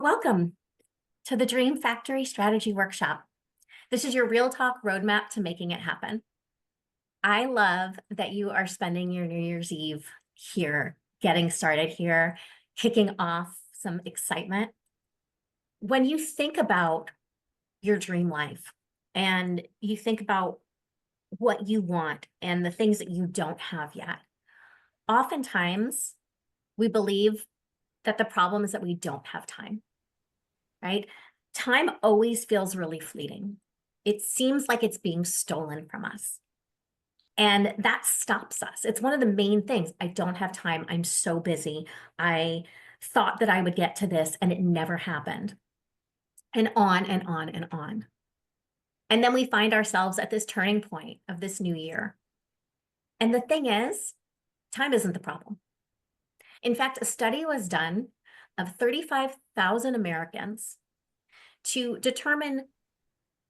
Welcome to the Dream Factory Strategy Workshop. This is your real talk roadmap to making it happen. I love that you are spending your New Year's Eve here, getting started here, kicking off some excitement. When you think about your dream life and you think about what you want and the things that you don't have yet, oftentimes we believe that the problem is that we don't have time. Right? Time always feels really fleeting. It seems like it's being stolen from us. And that stops us. It's one of the main things. I don't have time. I'm so busy. I thought that I would get to this and it never happened. And on and on and on. And then we find ourselves at this turning point of this new year. And the thing is, time isn't the problem. In fact, a study was done of 35,000 Americans to determine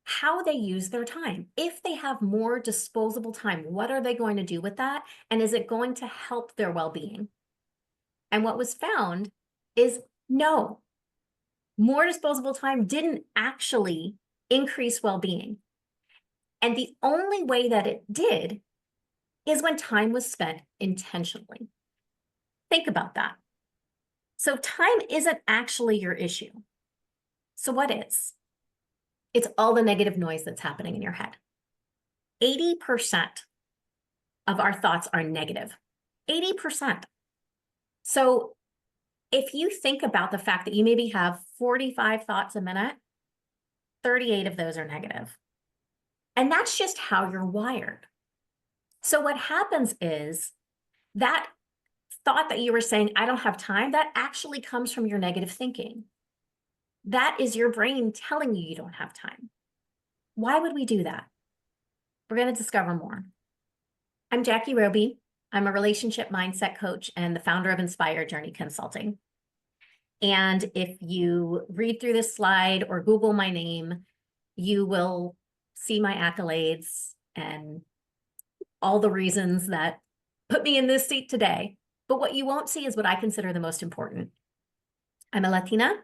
how they use their time. If they have more disposable time, what are they going to do with that? And is it going to help their well-being? And what was found is no, more disposable time didn't actually increase well-being. And the only way that it did is when time was spent intentionally. Think about that. So time isn't actually your issue. So what is? It's all the negative noise that's happening in your head. 80% of our thoughts are negative. 80%. So if you think about the fact that you maybe have 45 thoughts a minute, 38 of those are negative. And that's just how you're wired. So what happens is that thought that you were saying, I don't have time, that actually comes from your negative thinking. That is your brain telling you you don't have time. Why would we do that? We're going to discover more. I'm Jackie Roby. I'm a relationship mindset coach and the founder of Inspire Journey Consulting. And if you read through this slide or Google my name, you will see my accolades and all the reasons that put me in this seat today. But what you won't see is what I consider the most important. I'm a Latina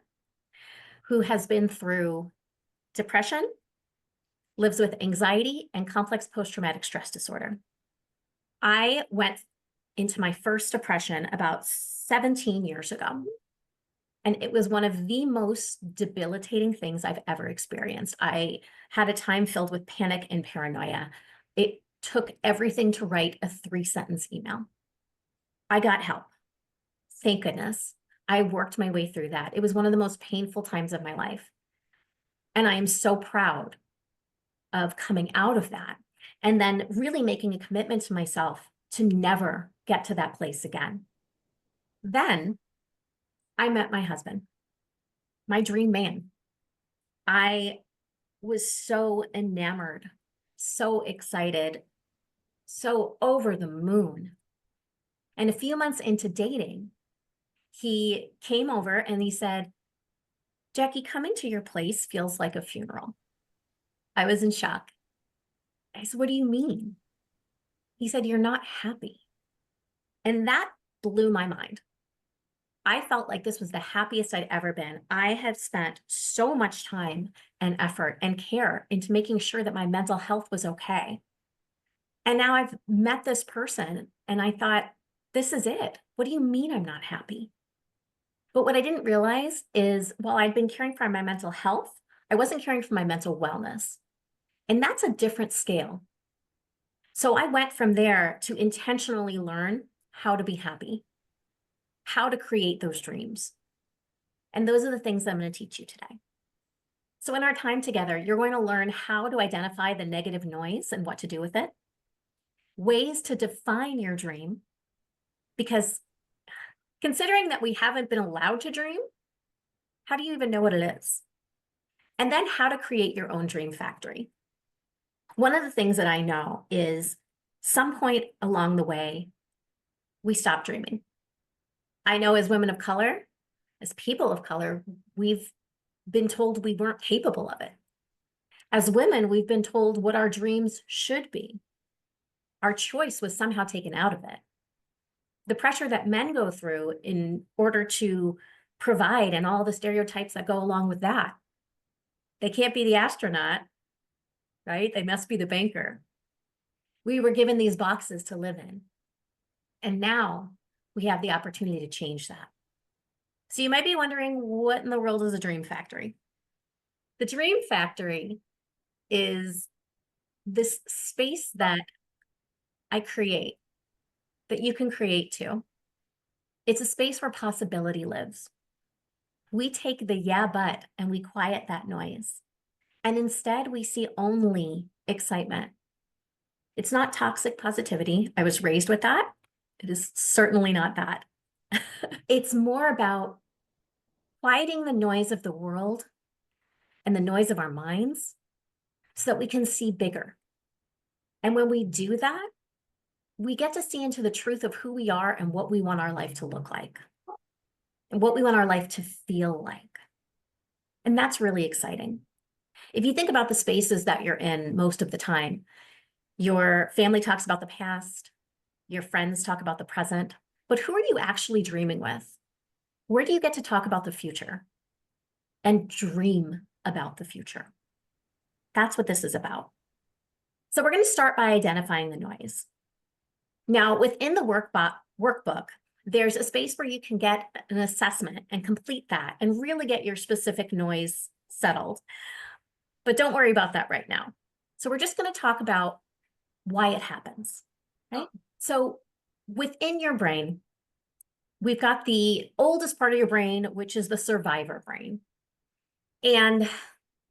who has been through depression, lives with anxiety and complex post-traumatic stress disorder. I went into my first depression about 17 years ago, and it was one of the most debilitating things I've ever experienced. I had a time filled with panic and paranoia. It took everything to write a 3-sentence email. I got help. Thank goodness. I worked my way through that. It was one of the most painful times of my life. And I am so proud of coming out of that and then really making a commitment to myself to never get to that place again. Then I met my husband, my dream man. I was so enamored, so excited, so over the moon. And a few months into dating, he came over and he said, Jackie, coming to your place feels like a funeral. I was in shock. I said, what do you mean? He said, you're not happy. And that blew my mind. I felt like this was the happiest I'd ever been. I had spent so much time and effort and care into making sure that my mental health was okay. And now I've met this person and I thought, this is it. What do you mean I'm not happy? But what I didn't realize is while I'd been caring for my mental health, I wasn't caring for my mental wellness. And that's a different scale. So I went from there to intentionally learn how to be happy, how to create those dreams. And those are the things that I'm going to teach you today. So in our time together, you're going to learn how to identify the negative noise and what to do with it, ways to define your dream, because considering that we haven't been allowed to dream, how do you even know what it is? And then how to create your own dream factory. One of the things that I know is some point along the way, we stop dreaming. I know as women of color, as people of color, we've been told we weren't capable of it. As women, we've been told what our dreams should be. Our choice was somehow taken out of it. The pressure that men go through in order to provide and all the stereotypes that go along with that. They can't be the astronaut, right? They must be the banker. We were given these boxes to live in. And now we have the opportunity to change that. So you might be wondering, what in the world is a dream factory? The dream factory is this space that I create, that you can create too. It's a space where possibility lives. We take the yeah, but, and we quiet that noise. And instead, we see only excitement. It's not toxic positivity. I was raised with that. It is certainly not that. It's more about quieting the noise of the world and the noise of our minds so that we can see bigger. And when we do that, we get to see into the truth of who we are and what we want our life to look like and what we want our life to feel like. And that's really exciting. If you think about the spaces that you're in most of the time, your family talks about the past, your friends talk about the present, but who are you actually dreaming with? Where do you get to talk about the future and dream about the future? That's what this is about. So we're going to start by identifying the noise. Now, within the workbook, there's a space where you can get an assessment and complete that and really get your specific noise settled. But don't worry about that right now. So we're just going to talk about why it happens, right? So within your brain, we've got the oldest part of your brain, which is the survivor brain. And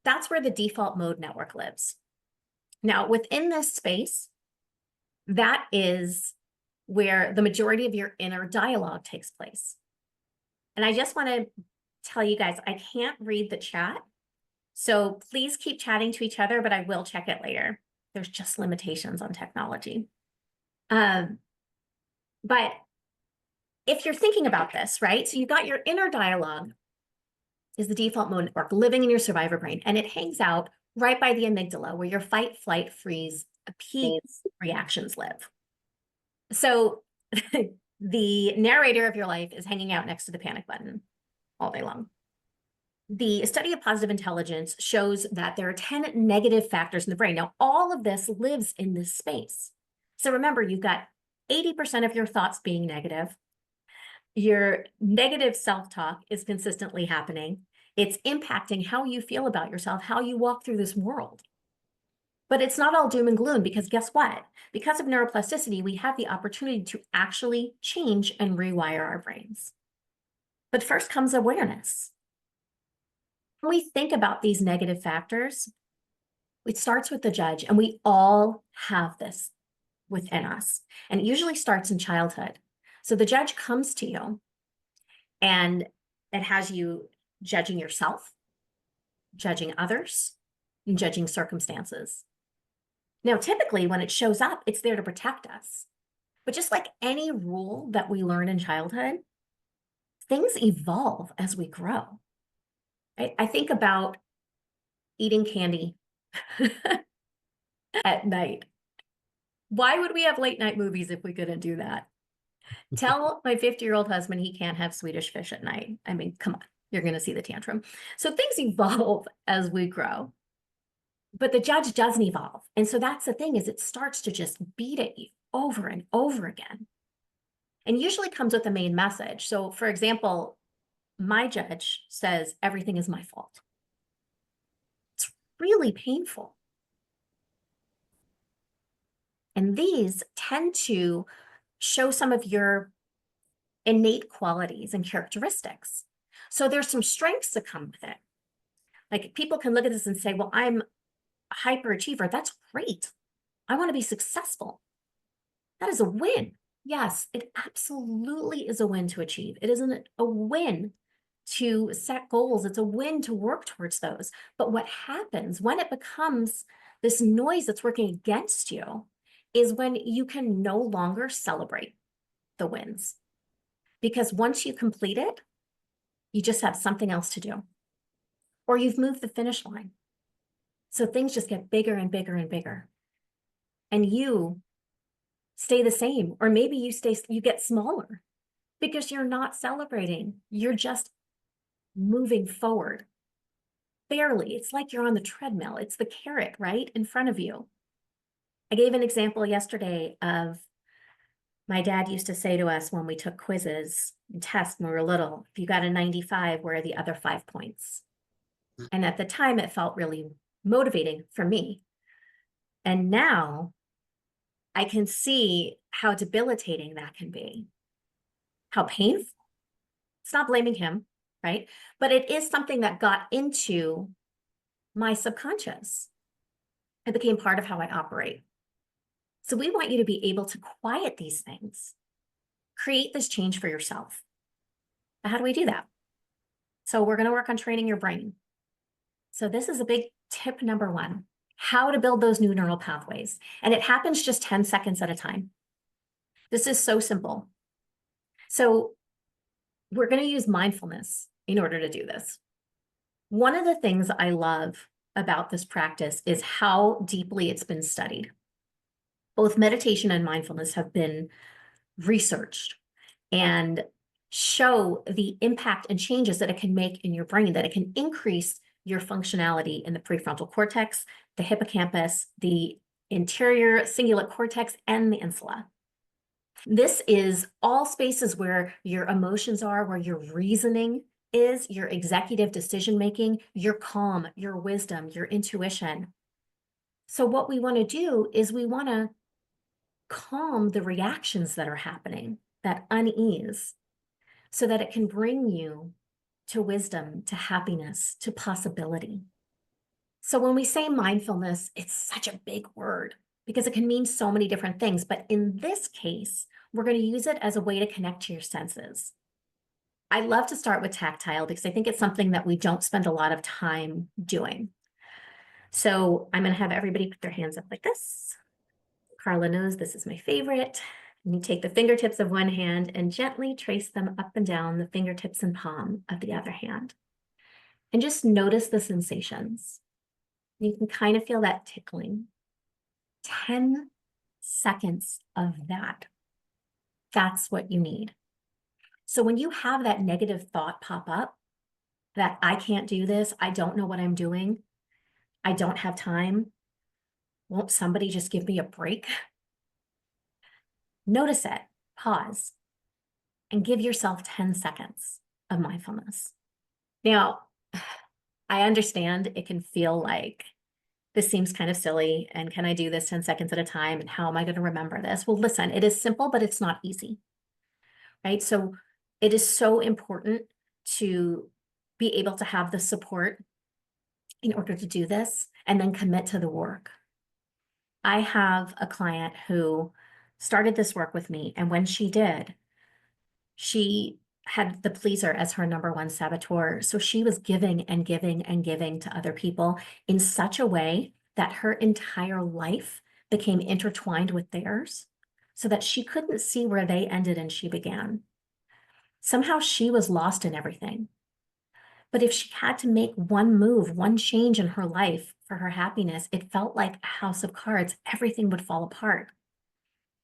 that's where the default mode network lives. Now, within this space, that is where the majority of your inner dialogue takes place. And I just want to tell you guys, I can't read the chat. So please keep chatting to each other, but I will check it later. There's just limitations on technology. But if you're thinking about this, right? So you've got your inner dialogue is the default mode network living in your survivor brain, and it hangs out right by the amygdala where your fight, flight, freeze, appease reactions live. So the narrator of your life is hanging out next to the panic button all day long. The study of positive intelligence shows that there are 10 negative factors in the brain. Now, all of this lives in this space. So remember, you've got 80% of your thoughts being negative. Your negative self-talk is consistently happening. It's impacting how you feel about yourself, how you walk through this world. But it's not all doom and gloom, because guess what? Because of neuroplasticity, we have the opportunity to actually change and rewire our brains. But first comes awareness. When we think about these negative factors, it starts with the judge, and we all have this within us. And it usually starts in childhood. So the judge comes to you and it has you judging yourself, judging others, and judging circumstances. Now, typically when it shows up, it's there to protect us. But just like any rule that we learn in childhood, things evolve as we grow. I think about eating candy at night. Why would we have late night movies if we couldn't do that? Tell my 50-year-old husband he can't have Swedish fish at night. I mean, come on, you're going to see the tantrum. So things evolve as we grow. But the judge doesn't evolve. And so that's the thing, is it starts to just beat at you over and over again. And usually comes with the main message. So for example, my judge says, everything is my fault. It's really painful. And these tend to show some of your innate qualities and characteristics. So there's some strengths that come with it. Like, people can look at this and say, well, I'm a hyperachiever. That's great. I want to be successful. That is a win. Yes, it absolutely is a win to achieve. It isn't a win to set goals. It's a win to work towards those. But what happens when it becomes this noise that's working against you is when you can no longer celebrate the wins. Because once you complete it, you just have something else to do. Or you've moved the finish line. So things just get bigger and bigger and bigger. And you stay the same, or maybe you get smaller because you're not celebrating. You're just moving forward. Barely. It's like you're on the treadmill. It's the carrot right in front of you. I gave an example yesterday of my dad used to say to us when we took quizzes and tests when we were little, if you got a 95, where are the other 5 points? And at the time, it felt really motivating for me. And now I can see how debilitating that can be, how painful. It's not blaming him, right? But it is something that got into my subconscious. It became part of how I operate. So we want you to be able to quiet these things, create this change for yourself. Now, how do we do that? So we're going to work on training your brain. So this is a big tip number one, how to build those new neural pathways. And it happens just 10 seconds at a time. This is so simple. So we're going to use mindfulness in order to do this. One of the things I love about this practice is how deeply it's been studied. Both meditation and mindfulness have been researched and show the impact and changes that it can make in your brain, that it can increase your functionality in the prefrontal cortex, the hippocampus, the anterior cingulate cortex, and the insula. This is all spaces where your emotions are, where your reasoning is, your executive decision-making, your calm, your wisdom, your intuition. So what we want to do is we want to calm the reactions that are happening, that unease, so that it can bring you to wisdom, to happiness, to possibility. So when we say mindfulness, it's such a big word because it can mean so many different things. But in this case, we're going to use it as a way to connect to your senses. I love to start with tactile because I think it's something that we don't spend a lot of time doing. So I'm going to have everybody put their hands up like this. Carla knows this is my favorite. And you take the fingertips of one hand and gently trace them up and down the fingertips and palm of the other hand. And just notice the sensations. You can kind of feel that tickling. 10 seconds of that. That's what you need. So when you have that negative thought pop up, that I can't do this, I don't know what I'm doing, I don't have time, won't somebody just give me a break? Notice it, pause, and give yourself 10 seconds of mindfulness. Now, I understand it can feel like this seems kind of silly, and can I do this 10 seconds at a time, and how am I going to remember this? Well, listen, it is simple, but it's not easy, right? So it is so important to be able to have the support in order to do this and then commit to the work. I have a client who started this work with me, and when she did, she had the pleaser as her number one saboteur. So she was giving and giving and giving to other people in such a way that her entire life became intertwined with theirs so that she couldn't see where they ended and she began. Somehow she was lost in everything. But if she had to make one move, one change in her life for her happiness, it felt like a house of cards. Everything would fall apart.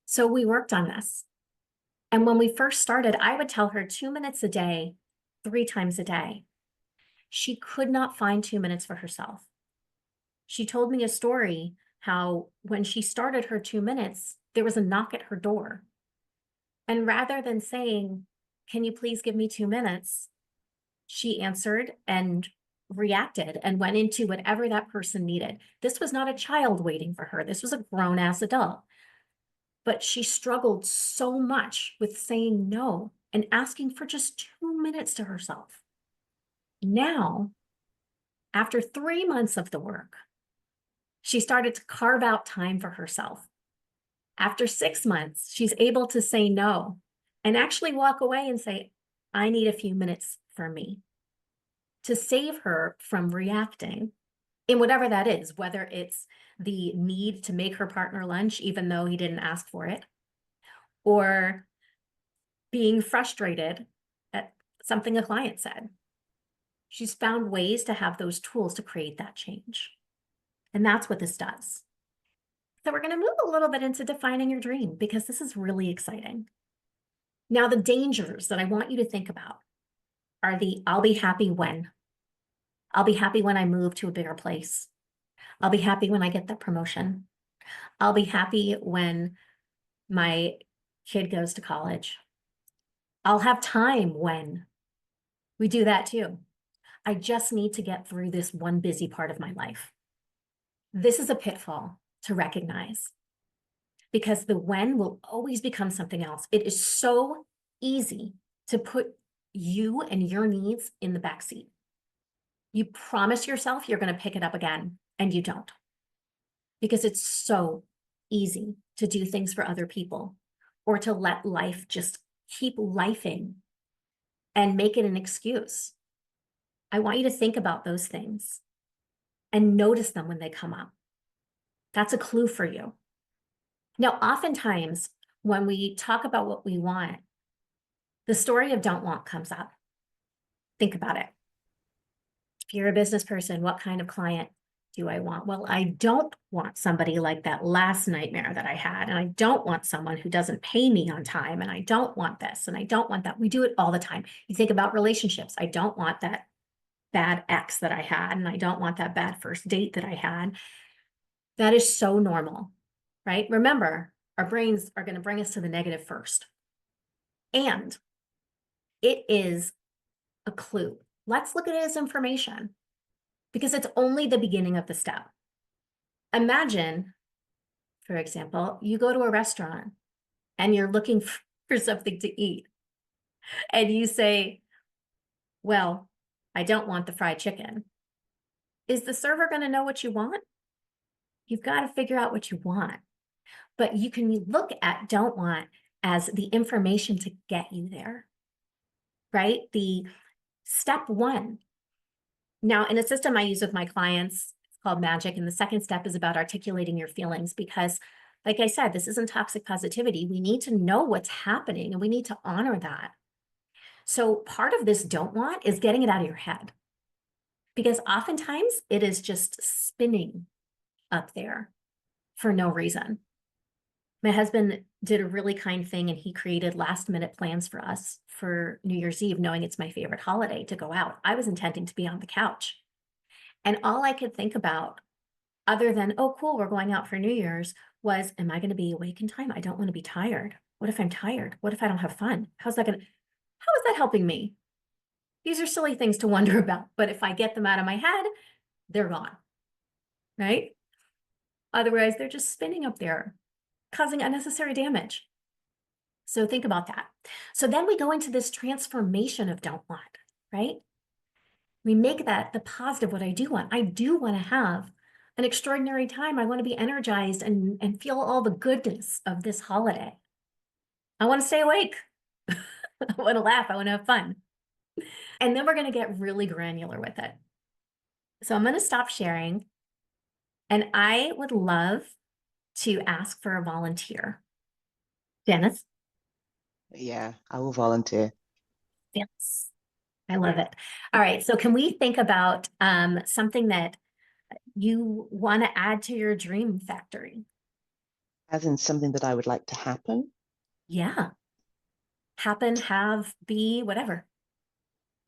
So we worked on this. And when we first started, I would tell her 2 minutes a day, 3 times a day. She could not find 2 minutes for herself. She told me a story how when she started her 2 minutes, there was a knock at her door. And rather than saying, "Can you please give me 2 minutes?" she answered and reacted and went into whatever that person needed. This was not a child waiting for her. This was a grown-ass adult. But she struggled so much with saying no and asking for just 2 minutes to herself. Now, after 3 months of the work, she started to carve out time for herself. After 6 months, she's able to say no and actually walk away and say, "I need a few minutes for me," to save her from reacting in whatever that is, whether it's the need to make her partner lunch, even though he didn't ask for it, or being frustrated at something a client said. She's found ways to have those tools to create that change. And that's what this does. So we're going to move a little bit into defining your dream because this is really exciting. Now, the dangers that I want you to think about. are the I'll be happy when. I'll be happy when I move to a bigger place. I'll be happy when I get that promotion. I'll be happy when my kid goes to college. I'll have time when we do that too. I just need to get through this one busy part of my life. This is a pitfall to recognize because the when will always become something else. It is so easy to put you and your needs in the backseat. You promise yourself you're going to pick it up again, and you don't because it's so easy to do things for other people or to let life just keep lifing and make it an excuse. I want you to think about those things and notice them when they come up. That's a clue for you. Now, oftentimes when we talk about what we want, the story of don't want comes up. Think about it. If you're a business person, what kind of client do I want? Well, I don't want somebody like that last nightmare that I had. And I don't want someone who doesn't pay me on time. And I don't want this and I don't want that. We do it all the time. You think about relationships. I don't want that bad ex that I had. And I don't want that bad first date that I had. That is so normal, right? Remember, our brains are going to bring us to the negative first. And it is a clue. Let's look at it as information because it's only the beginning of the step. Imagine, for example, you go to a restaurant and you're looking for something to eat and you say, well, I don't want the fried chicken. Is the server going to know what you want? You've got to figure out what you want. But you can look at don't want as the information to get you there, right? The step one. Now, in a system I use with my clients, it's called Magic. And the second step is about articulating your feelings because, like I said, this isn't toxic positivity. We need to know what's happening and we need to honor that. So part of this don't want is getting it out of your head because oftentimes it is just spinning up there for no reason. My husband did a really kind thing and he created last minute plans for us for New Year's Eve, knowing it's my favorite holiday to go out. I was intending to be on the couch. And all I could think about, other than, oh, cool, we're going out for New Year's, was, am I going to be awake in time? I don't want to be tired. What if I'm tired? What if I don't have fun? How is that helping me? These are silly things to wonder about, but if I get them out of my head, they're gone, right? Otherwise, they're just spinning up there, causing unnecessary damage. So think about that. So then we go into this transformation of don't want, right? We make that the positive, what I do want. I do want to have an extraordinary time. I want to be energized and feel all the goodness of this holiday. I want to stay awake. I want to laugh. I want to have fun. And then we're going to get really granular with it. So I'm going to stop sharing. And I would love to ask for a volunteer. Janice? Yeah, I will volunteer. Yes. I love it. All right. So can we think about something that you want to add to your dream factory? As in something that I would like to happen. Yeah. Happen, have, be, whatever.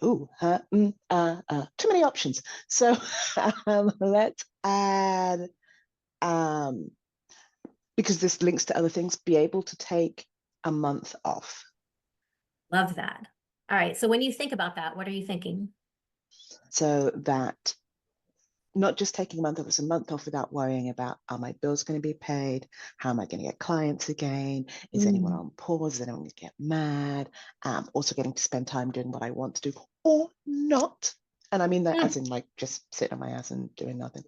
Ooh, too many options. So let's add, um, because this links to other things, be able to take a month off. Love that. All right. So when you think about that, what are you thinking? So that not just taking a month off, it's a month off without worrying about are my bills going to be paid? How am I going to get clients again? Is anyone Mm. on pause? Is anyone going to get mad? Also getting to spend time doing what I want to do or not. And I mean that as Mm. in like just sitting on my ass and doing nothing.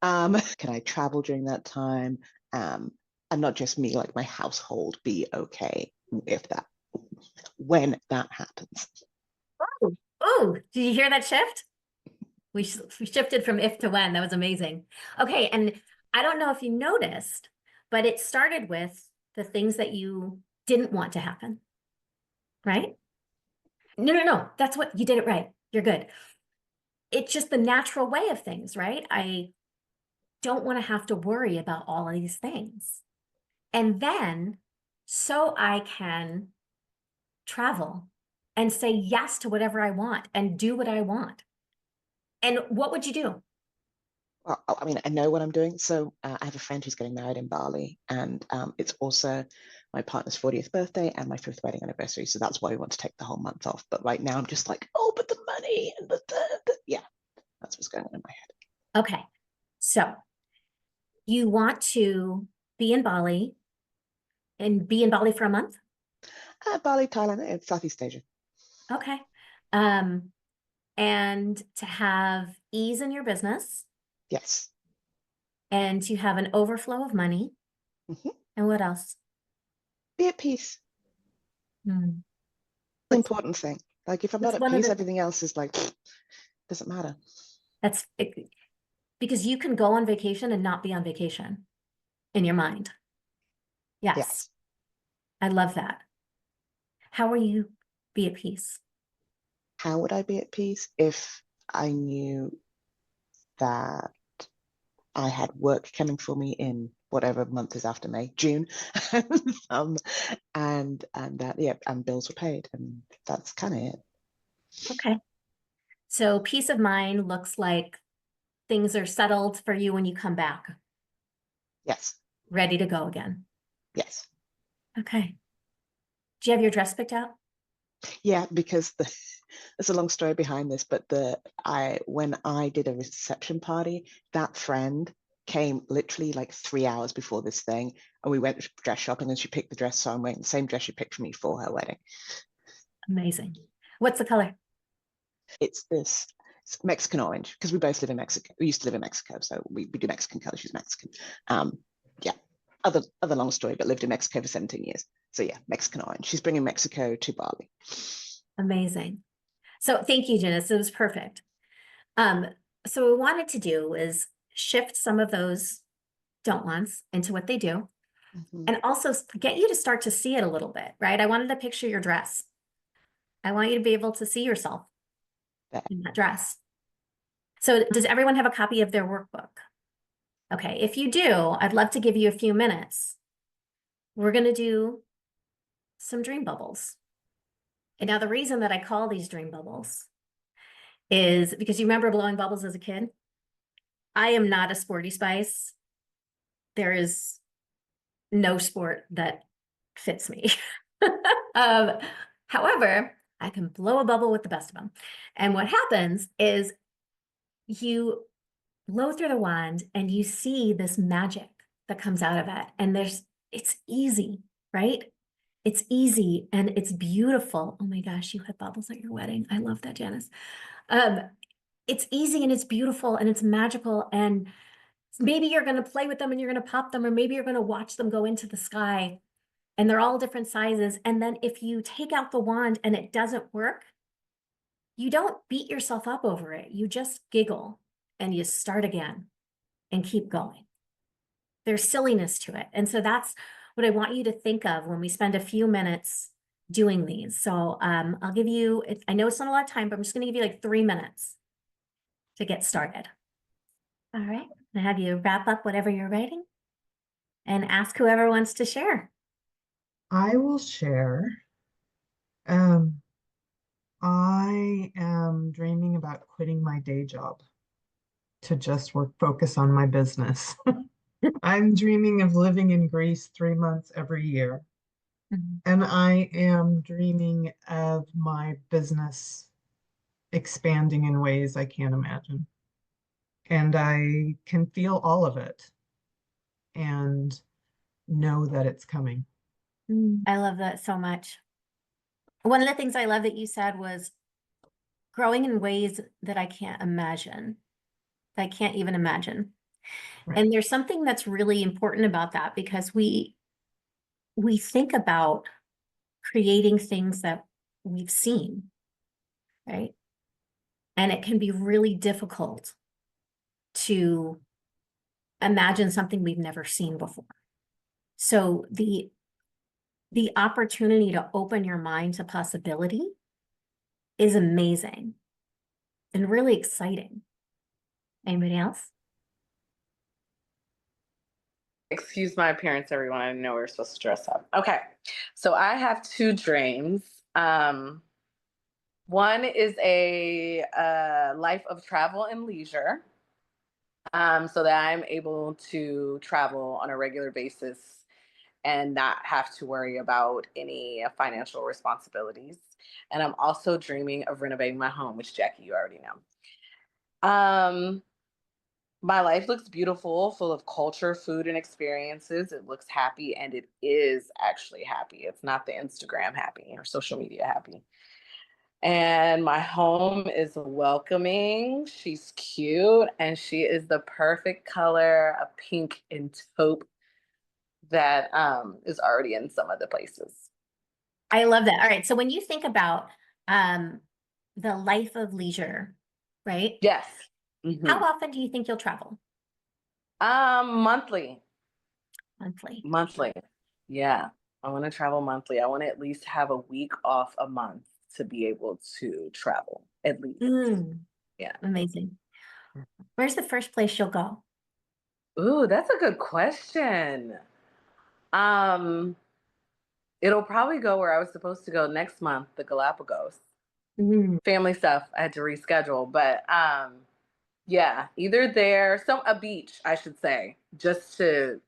Can I travel during that time? And not just me, like my household be okay if that, when that happens. Oh, oh, did you hear that shift? We shifted from if to when. That was amazing. Okay. And I don't know if you noticed, but it started with the things that you didn't want to happen, right? No, no, no. That's what you did it right. You're good. It's just the natural way of things, right? I don't want to have to worry about all of these things. And then so I can travel and say yes to whatever I want and do what I want. And what would you do? Well, I mean, I know what I'm doing. So I have a friend who's getting married in Bali, and it's also my partner's 40th birthday and my fifth wedding anniversary. So that's why we want to take the whole month off. But right now, I'm just like, oh, but the money and yeah, that's what's going on in my head. Okay. So you want to be in Bali and be in Bali for a month? Bali, Thailand, and Southeast Asia. Okay. Um, and to have ease in your business Yes. and to have an overflow of money. Hmm. And what else? Be at peace. Hmm. The What's important thing. Like if I'm not what's at one of peace, the everything else is like doesn't matter. that's because you can go on vacation and not be on vacation in your mind. Yes, Yes. I love that. How will you be at peace? How would I be at peace if I knew that I had work coming for me in whatever month is after May, June, um, and that yeah, and bills were paid, and that's kind of it. Okay. So peace of mind looks like things are settled for you when you come back, Yes, ready to go again. yes, Okay. Do you have your dress picked out? yeah. Because there's a long story behind this, but the I when I did a reception party, that friend came literally like 3 hours before this thing, and we went dress shopping, and she picked the dress, so I'm wearing the same dress she picked for me for her wedding. Amazing. What's the color? It's this it's Mexican orange because we both live in Mexico. We used to live in Mexico, so we do Mexican color. She's Mexican. Yeah, other long story, but lived in Mexico for 17 years. So yeah, Mexican orange. She's bringing Mexico to Bali. Amazing. So thank you, Janice. It was perfect. Um, so what we wanted to do is shift some of those don't wants into what they do, Mhm. and also get you to start to see it a little bit, right? I wanted to picture your dress. I want you to be able to see yourself There. in that dress. So does everyone have a copy of their workbook? Okay, if you do, I'd love to give you a few minutes. We're going to do some dream bubbles. And now the reason that I call these dream bubbles is because you remember blowing bubbles as a kid? I am not a sporty spice. There is no sport that fits me. um, However, I can blow a bubble with the best of them. And what happens is you blow through the wand and you see this magic that comes out of it. And it's easy, right? It's easy and it's beautiful. Oh my gosh, you had bubbles at your wedding. I love that, Janice. Um, it's easy and it's beautiful and it's magical. And maybe you're going to play with them and you're going to pop them, or maybe you're going to watch them go into the sky, and they're all different sizes. And then if you take out the wand and it doesn't work, you don't beat yourself up over it. You just giggle and you start again and keep going. There's silliness to it. And so that's what I want you to think of when we spend a few minutes doing these. So I'll give you, I know it's not a lot of time, but I'm just going to give you like 3 minutes to get started. All right. I have you wrap up whatever you're writing and ask whoever wants to share. I will share. Um, I am dreaming about quitting my day job to just focus on my business. I'm dreaming of living in Greece 3 months every year. Mhm. And I am dreaming of my business expanding in ways I can't imagine. And I can feel all of it and know that it's coming. I love that so much. One of the things I love that you said was growing in ways that I can't imagine, that I can't even imagine. Right. And there's something that's really important about that because we think about creating things that we've seen, right? And it can be really difficult to imagine something we've never seen before. So the opportunity to open your mind to possibility is amazing and really exciting. Anybody else? Excuse my appearance, everyone. I know we're supposed to dress up. Okay. So I have two dreams. One is a life of travel and leisure, so that I'm able to travel on a regular basis and not have to worry about any financial responsibilities. And I'm also dreaming of renovating my home, which Jackie, you already know. My life looks beautiful, full of culture, food, and experiences. It looks happy, and it is actually happy. It's not the Instagram happy or social media happy. And my home is welcoming. She's cute, and she is the perfect color, a pink and taupe that is already in some of the places. I love that. All right. So when you think about um, the life of leisure, right? Yes. How often do you think you'll travel? Monthly. Monthly. Monthly. Yeah. I want to travel monthly. I want to at least have a week off a month to be able to travel, at least. Yeah. Amazing. Where's the first place you'll go? Ooh, that's a good question. Um, It'll probably go where I was supposed to go next month, the Galapagos. Family stuff I had to reschedule, but yeah, either there, a beach, I should say, just to,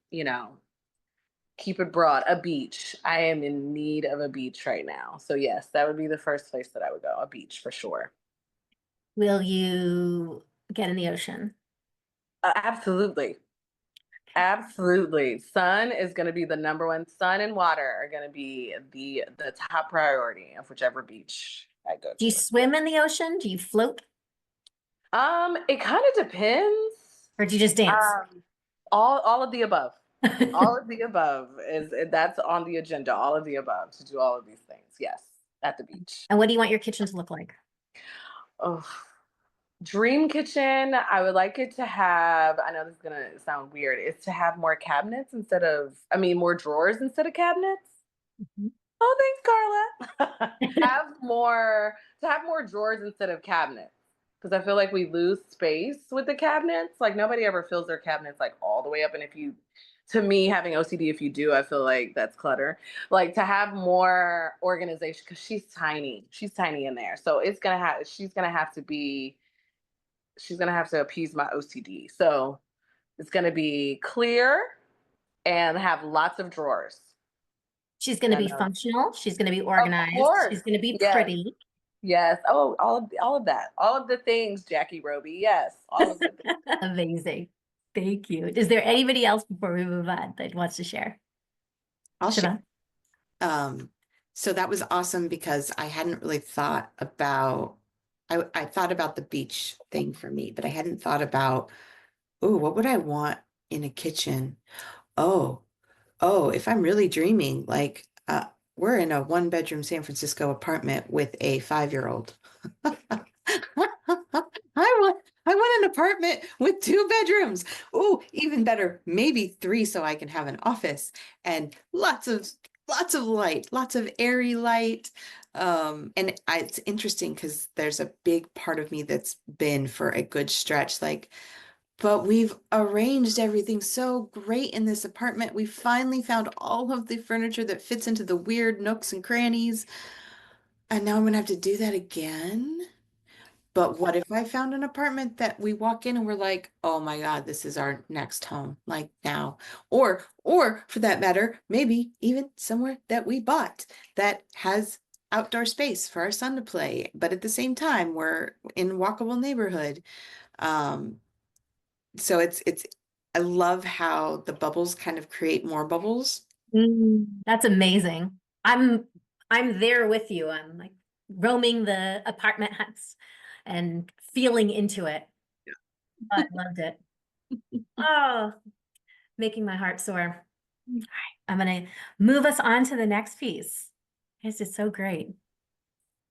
keep it broad, a beach. I am in need of a beach right now. So yes, that would be the first place that I would go, a beach for sure. Will you get in the ocean? Absolutely. Absolutely. Sun is going to be the number one. Sun and water are going to be the top priority of whichever beach I go Do you to. swim in the ocean? Do you float? It kind of depends. Or do you just dance? All of the above. All of the above that's on the agenda. All of the above to do all of these things. Yes, at the beach. And what do you want your kitchen to look like? Oh, dream kitchen. I would like it to have. I know this is gonna sound weird. Is to have more cabinets more drawers instead of cabinets. Oh, thanks, Carla. Have more drawers instead of cabinets. Because I feel like we lose space with the cabinets. Like nobody ever fills their cabinets like all the way up. And to me, having OCD, if you do, I feel like that's clutter. Like to have more organization, because she's tiny. She's tiny in there. So she's gonna have to appease my OCD. So it's gonna be clear and have lots of drawers. She's going to be functional. She's going to be Of organized. course. She's going to be Yes. pretty. Yes. Oh, all of that. All of the things, Jackie Roby. Yes. All of the things. Amazing. Thank you. Is there anybody else before we move on that wants to share? I'll Siobhan? share. So that was awesome because I hadn't really thought about, I thought about the beach thing for me, but I hadn't thought about, oh, what would I want in a kitchen? Oh, if I'm really dreaming, like we're in a 1-bedroom San Francisco apartment with a 5-year-old. I want an apartment with 2 bedrooms. Oh, even better, maybe 3 so I can have an office and lots of light, lots of airy light. It's interesting because there's a big part of me that's been for a good stretch like, but we've arranged everything so great in this apartment. We finally found all of the furniture that fits into the weird nooks and crannies. And now I'm gonna have to do that again. But what if I found an apartment that we walk in and we're like, oh my God, this is our next home, like now. Or for that matter, maybe even somewhere that we bought that has outdoor space for our son to play, but at the same time, we're in a walkable neighborhood. So I love how the bubbles kind of create more bubbles. That's amazing. I'm there with you. I'm like roaming the apartment huts and feeling into it. I loved it. Oh, making my heart soar. All right, I'm gonna move us on to the next piece. This is so great.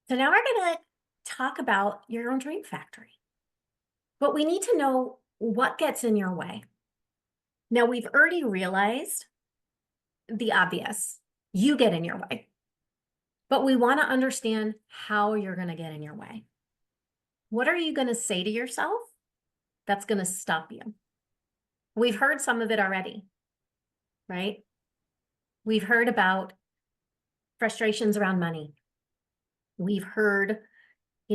So now we're gonna talk about your own dream factory. But we need to know what gets in your way. Now we've already realized the obvious. You get in your way. But we want to understand how you're going to get in your way. What are you going to say to yourself that's going to stop you? We've heard some of it already, right? We've heard about frustrations around money. We've heard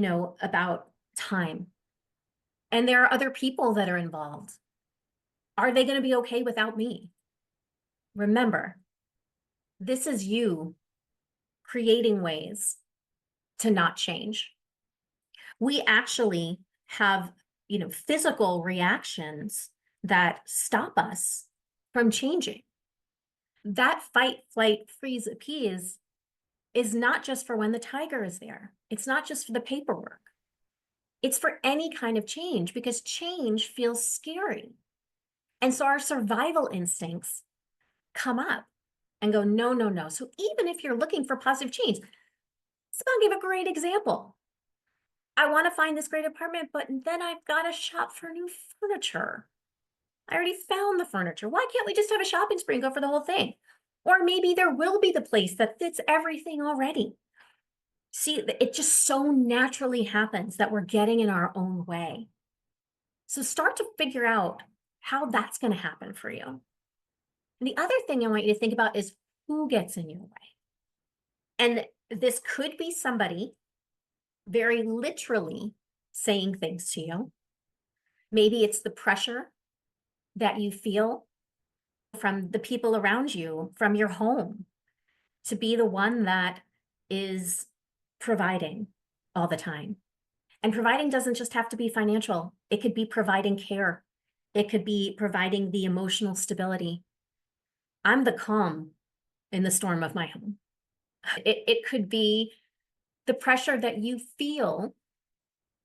about time. And there are other people that are involved. Are they going to be okay without me? Remember, this is you creating ways to not change. We actually have, physical reactions that stop us from changing. That fight, flight, freeze, appease is not just for when the tiger is there. It's not just for the paperwork. It's for any kind of change, because change feels scary. And so our survival instincts come up and go, no, no, no. So even if you're looking for positive change, I'll give a great example. I want to find this great apartment, but then I've got to shop for new furniture. I already found the furniture. Why can't we just have a shopping spree and go for the whole thing? Or maybe there will be the place that fits everything already. See, it just so naturally happens that we're getting in our own way. So start to figure out how that's going to happen for you. And the other thing I want you to think about is who gets in your way. And this could be somebody very literally saying things to you. Maybe it's the pressure that you feel from the people around you, from your home, to be the one that is providing all the time. And providing doesn't just have to be financial. It could be providing care. It could be providing the emotional stability. I'm the calm in the storm of my home. It could be the pressure that you feel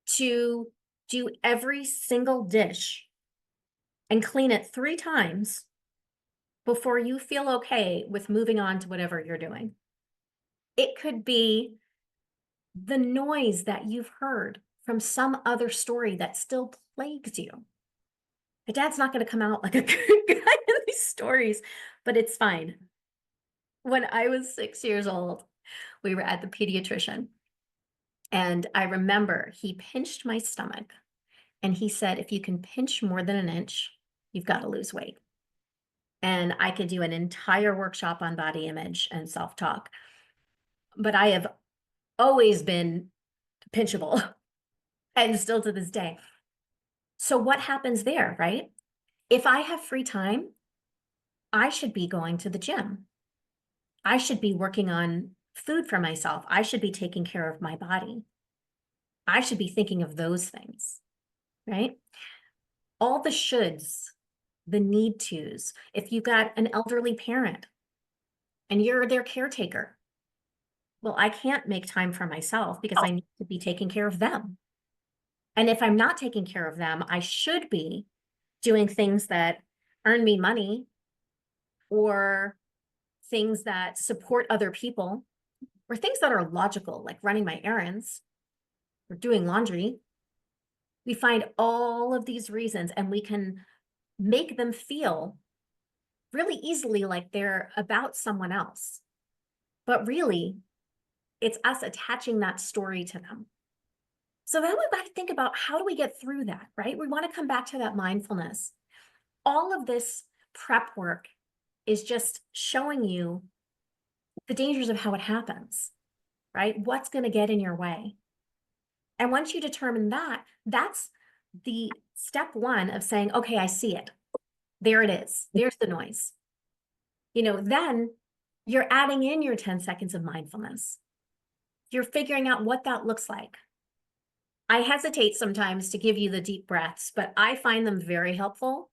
to do every single dish and clean it 3 times before you feel okay with moving on to whatever you're doing. It could be the noise that you've heard from some other story that still plagues you. My dad's not going to come out like a good guy in these stories, but it's fine. When I was 6 years old, we were at the pediatrician, and I remember he pinched my stomach, and he said, if you can pinch more than an inch, you've got to lose weight. And I could do an entire workshop on body image and self-talk, but I have always been pinchable and still to this day. So what happens there, right? If I have free time, I should be going to the gym. I should be working on food for myself. I should be taking care of my body. I should be thinking of those things, right? All the shoulds, the need tos. If you've got an elderly parent and you're their caretaker, well, I can't make time for myself because I need to be taking care of them. And if I'm not taking care of them, I should be doing things that earn me money or things that support other people or things that are logical, like running my errands or doing laundry. We find all of these reasons and we can make them feel really easily like they're about someone else. But really, it's us attaching that story to them. So then we've got to think about how do we get through that, right? We want to come back to that mindfulness. All of this prep work is just showing you the dangers of how it happens, right? What's going to get in your way. And once you determine that, that's the step 1 of saying, okay, I see it. There it is. There's the noise. Then you're adding in your 10 seconds of mindfulness. You're figuring out what that looks like. I hesitate sometimes to give you the deep breaths, but I find them very helpful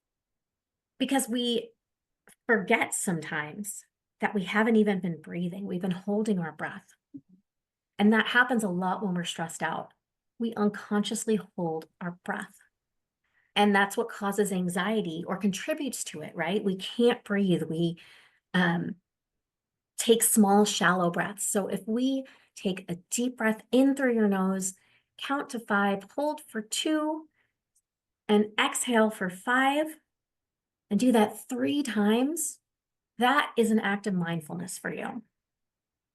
because we forget sometimes that we haven't even been breathing. We've been holding our breath. And that happens a lot when we're stressed out. We unconsciously hold our breath. And that's what causes anxiety or contributes to it, right? We can't breathe. We take small, shallow breaths. So if we take a deep breath in through your nose, count to 5, hold for 2, and exhale for 5, and do that 3 times, that is an act of mindfulness for you.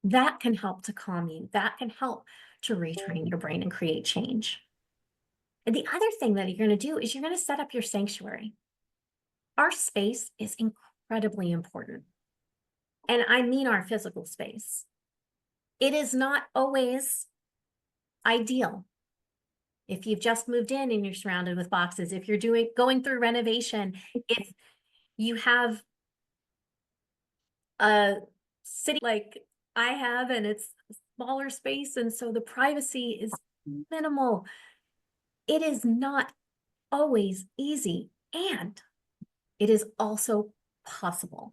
That can help to calm you. That can help to retrain your brain and create change. And the other thing that you're going to do is you're going to set up your sanctuary. Our space is incredibly important. And I mean our physical space. It is not always ideal. If you've just moved in and you're surrounded with boxes, if you're going through renovation, if you have a city like I have and it's a smaller space and so the privacy is minimal, it is not always easy, and it is also possible.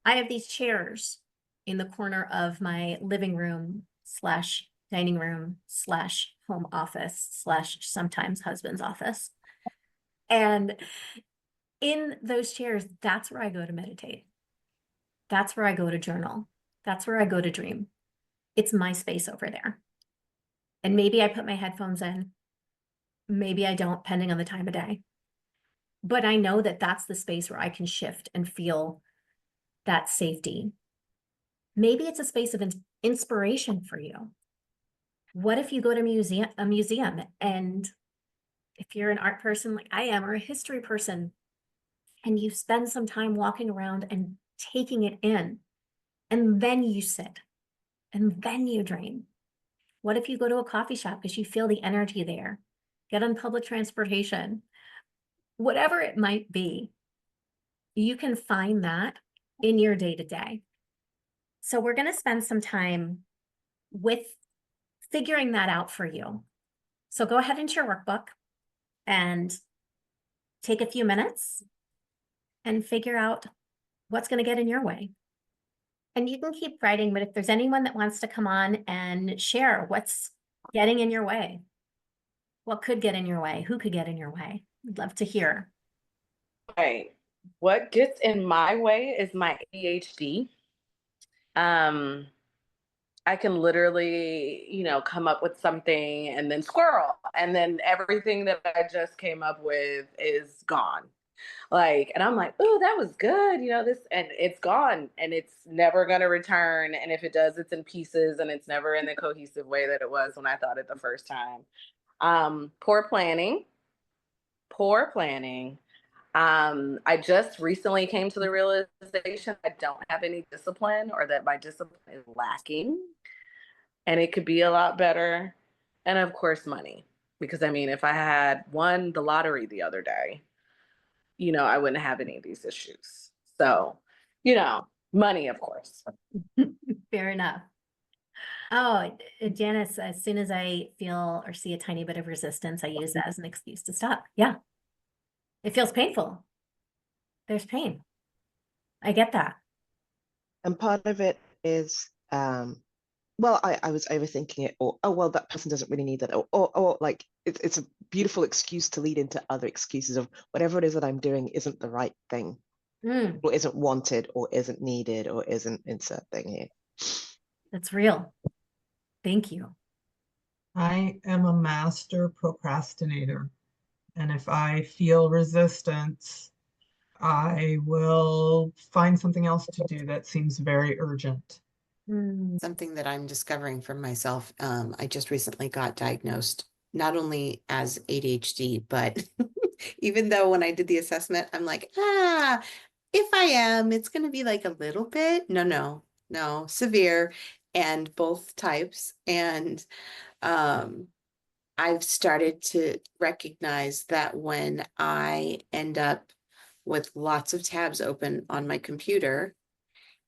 I have these chairs in the corner of my living room slash dining room slash home office slash sometimes husband's office. And in those chairs, that's where I go to meditate. That's where I go to journal. That's where I go to dream. It's my space over there. And maybe I put my headphones in. Maybe I don't, depending on the time of day. But I know that that's the space where I can shift and feel that safety. Maybe it's a space of inspiration for you. What if you go to a museum and if you're an art person like I am, or a history person, and you spend some time walking around and taking it in, and then you sit, and then you dream? What if you go to a coffee shop because you feel the energy there? Get on public transportation, whatever it might be, you can find that in your day-to-day. So we're going to spend some time with figuring that out for you. So go ahead into your workbook and take a few minutes and figure out what's going to get in your way. And you can keep writing, but if there's anyone that wants to come on and share what's getting in your way, what could get in your way, who could get in your way, I'd love to hear. Right. What gets in my way is my ADHD. I can literally, come up with something and then squirrel, and then everything that I just came up with is gone. And I'm like, oh, that was good, this, and it's gone, and it's never gonna return. And if it does, it's in pieces, and it's never in the cohesive way that it was when I thought it the first time. Poor planning. Poor planning. I just recently came to the realization I don't have any discipline, or that my discipline is lacking, and it could be a lot better. And of course, money, because if I had won the lottery the other day, I wouldn't have any of these issues. So, money, of course. Fair enough. Oh, Janice, as soon as I feel or see a tiny bit of resistance, I use that as an excuse to stop. Yeah. It feels painful. There's pain. I get that. And part of it is, well, I was overthinking it, or, oh, well, that person doesn't really need that, or like, it's a beautiful excuse to lead into other excuses of whatever it is that I'm doing isn't the right thing, or isn't wanted, or isn't needed, or isn't insert thing here. That's real. Thank you. I am a master procrastinator. And if I feel resistance, I will find something else to do that seems very urgent. Something that I'm discovering for myself. I just recently got diagnosed not only as ADHD, but even though when I did the assessment, I'm like, if I am, it's going to be like a little bit. No, severe, and both types. And I've started to recognize that when I end up with lots of tabs open on my computer,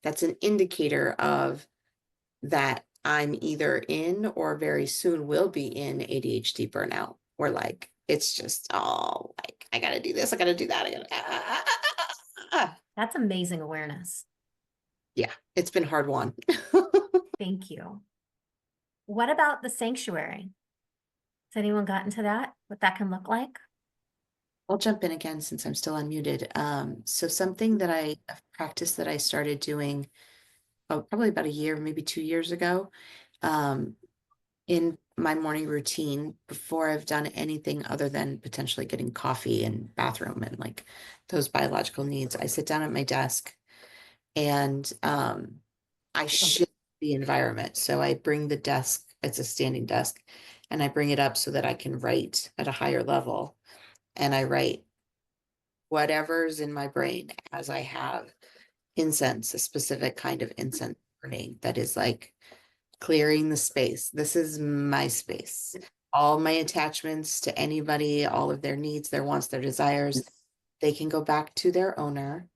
that's an indicator of that I'm either in or very soon will be in ADHD burnout, or like it's just like I gotta do this, I gotta do that, I gotta That's amazing awareness. Yeah, it's been hard won. Thank you. What about the sanctuary? Has anyone gotten to that? What that can look like? I'll jump in again since I'm still unmuted. So something that a practice that I started doing probably about a year, maybe 2 years ago, in my morning routine before I've done anything other than potentially getting coffee and bathroom and like those biological needs. I sit down at my desk and I shift the environment. So I bring the desk, it's a standing desk, and I bring it up so that I can write at a higher level. And I write whatever's in my brain as I have incense, a specific kind of incense burning that is like clearing the space. This is my space. all my attachments to anybody, all of their needs, their wants, their desires, they can go back to their owner.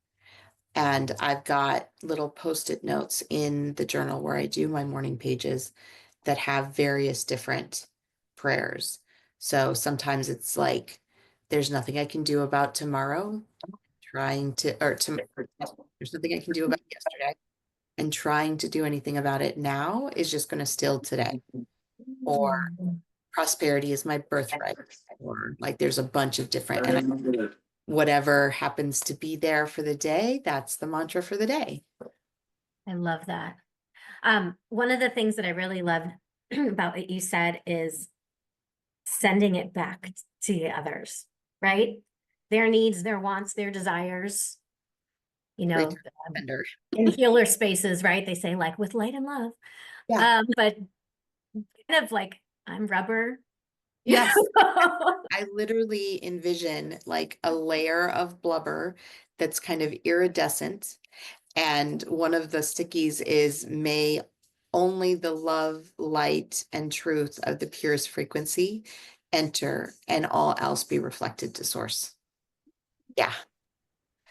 And I've got little post-it notes in the journal where I do my morning pages that have various different prayers. So sometimes it's like, there's nothing I can do about tomorrow, there's nothing I can do about yesterday, and trying to do anything about it now is just going to still today. Or prosperity is my birthright, or like there's a bunch of different, and whatever happens to be there for the day, that's the mantra for the day. I love that. One of the things that I really loved about what you said is sending it back to the others, right? Their needs, their wants, their desires, you know, Great offender. in healer spaces, right? They say like with light and love. Yeah. But kind of like I'm rubber. Yes. I literally envision like a layer of blubber that's kind of iridescent. And one of the stickies is, may only the love, light, and truth of the purest frequency enter, and all else be reflected to source. Yeah.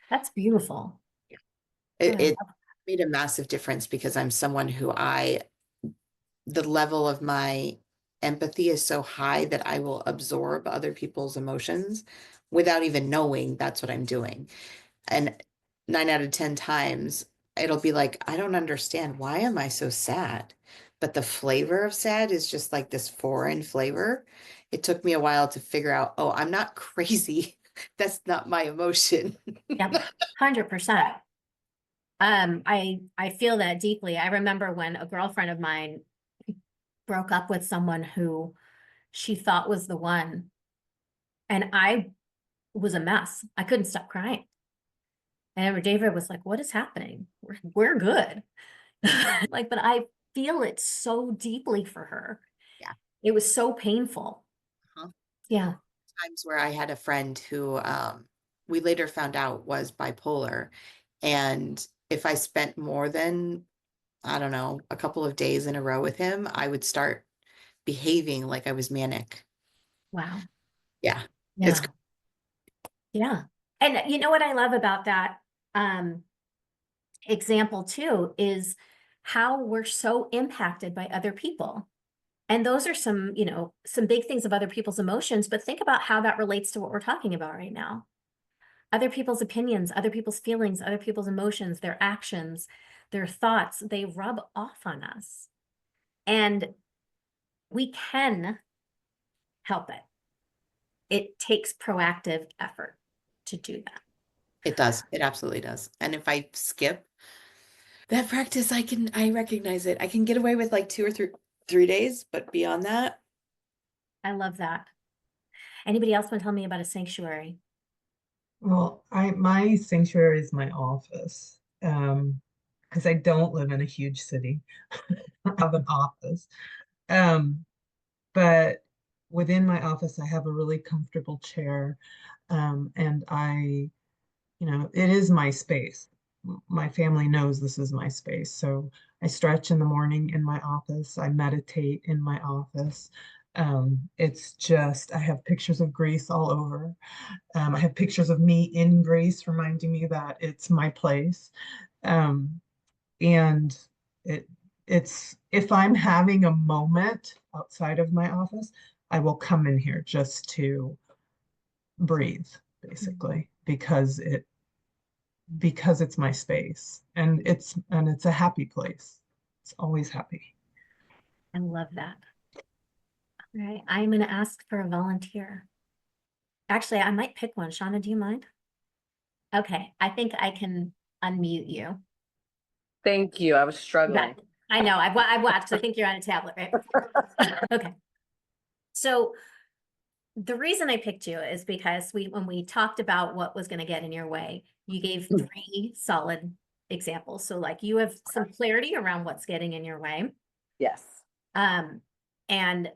That's beautiful. It made a massive difference because I'm someone who the level of my empathy is so high that I will absorb other people's emotions without even knowing that's what I'm doing. And 9 out of 10 times, it'll be like, I don't understand. Why am I so sad? But the flavor of sad is just like this foreign flavor. It took me a while to figure out, oh, I'm not crazy. That's not my emotion. Yep, 100%. I feel that deeply. I remember when a girlfriend of mine broke up with someone who she thought was the one, and I was a mess. I couldn't stop crying. And David was like, "What is happening? We're good." Like, but I feel it so deeply for her. Yeah. It was so painful. Uh-huh. Yeah. Times where I had a friend who we later found out was bipolar. And if I spent more than, I don't know, a couple of days in a row with him, I would start behaving like I was manic. Wow. Yeah. Yeah. Yeah. And you know what I love about that example too is how we're so impacted by other people. And those are some, some big things of other people's emotions, but think about how that relates to what we're talking about right now. Other people's opinions, other people's feelings, other people's emotions, their actions, their thoughts, they rub off on us. And we can help it. It takes proactive effort to do that. It does. It absolutely does. And if I skip that practice, I recognize it. I can get away with like 2 or 3 days, but beyond that. I love that. Anybody else want to tell me about a sanctuary? Well, my sanctuary is my office. Because I don't live in a huge city. I have an office. But within my office, I have a really comfortable chair. And it is my space. My family knows this is my space. So I stretch in the morning in my office. I meditate in my office. It's just, I have pictures of Greece all over. I have pictures of me in Greece reminding me that it's my place. And it's, if I'm having a moment outside of my office, I will come in here just to breathe, basically, because it's my space, and it's a happy place. It's always happy. I love that. All right, I'm going to ask for a volunteer. Actually, I might pick one. Shauna, do you mind? Okay, I think I can unmute you. Thank you. I was struggling. I know, I've watched. I think you're on a tablet, right? Okay. So the reason I picked you is because when we talked about what was going to get in your way, you gave 3 solid examples. So like you have some clarity around what's getting in your way. Yes. And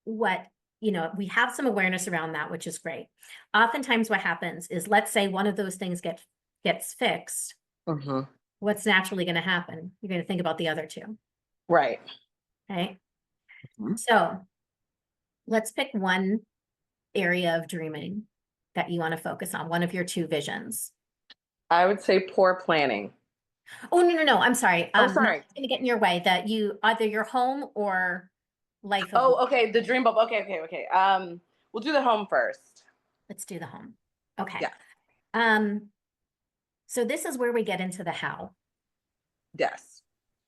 what, we have some awareness around that, which is great. Oftentimes what happens is, let's say one of those things gets fixed. Mm-hmm. What's naturally going to happen? You're going to think about the other 2. Right. Okay. Mhm. So let's pick one area of dreaming that you want to focus on, one of your two visions. I would say poor planning. Oh, no, I'm sorry. Oh, sorry. Not gonna get in your way, that you, either your home or life of. Oh, okay. The dream bubble. Okay. We'll do the home first. Let's do the home. Okay. Yeah. So this is where we get into the how. Yes.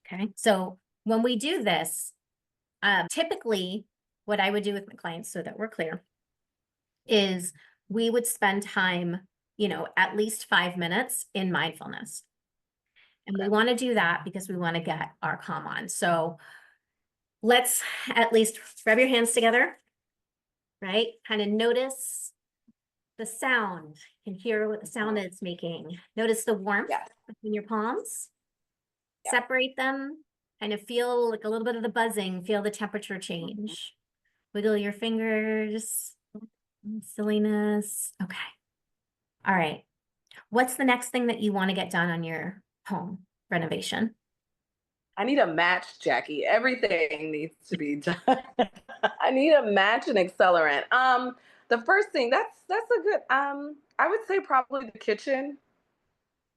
Okay. So when we do this, typically what I would do with my clients, so that we're clear, is we would spend time, at least 5 minutes in mindfulness. And we want to do that because we want to get our calm on. So let's at least rub your hands together, right? Kind of notice the sound. You can hear what the sound is making. Notice the warmth Yes. between your palms. Yeah. Separate them. Kind of feel like a little bit of the buzzing. Feel the temperature change. Wiggle your fingers. Silliness. Okay. All right. What's the next thing that you want to get done on your home renovation? I need a match, Jackie. Everything needs to be done. I need a match and accelerant. The first thing, that's a good, I would say probably the kitchen,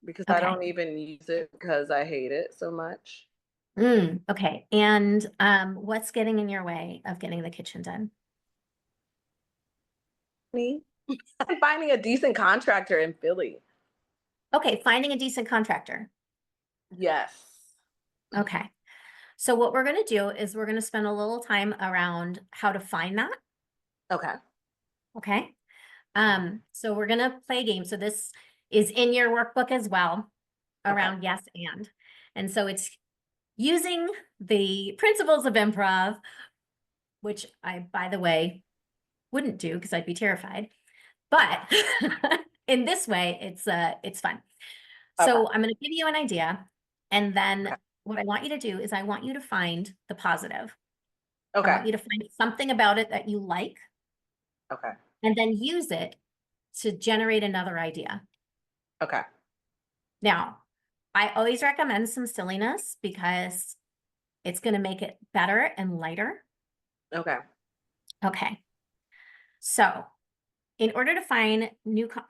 because I Okay. don't even use it because I hate it so much. Okay. And what's getting in your way of getting the kitchen done? Me? I'm finding a decent contractor in Philly. Okay, finding a decent contractor. Yes. Okay. So what we're going to do is we're going to spend a little time around how to find that. Okay. Okay. So we're going to play a game. So this is in your workbook as well, around yes and. And so it's using the principles of improv, which I, by the way, wouldn't do because I'd be terrified. But in this way, it's fun. So I'm going to give you an idea, and then what I want you to do is I want you to find the positive. I Okay. want you to find something about it that you like, Okay. and then use it to generate another idea. Okay. Now, I always recommend some silliness because it's going to make it better and lighter. Okay. Okay. So in order to find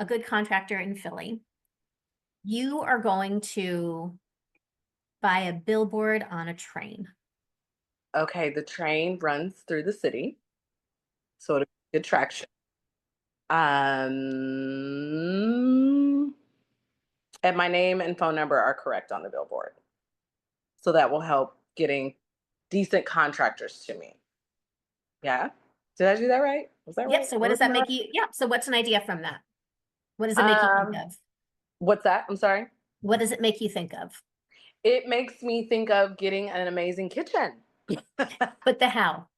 a good contractor in Philly, you are going to buy a billboard on a train. Okay. The train runs through the city, so it'll be a good traction. And my name and phone number are correct on the billboard, so that will help getting decent contractors to me. Yeah. Did I do that right? Was that Yep. right? So what does that make you? Yeah. So what's an idea from that? What does it make you think of? What's that? I'm sorry. What does it make you think of? It makes me think of getting an amazing kitchen But the how?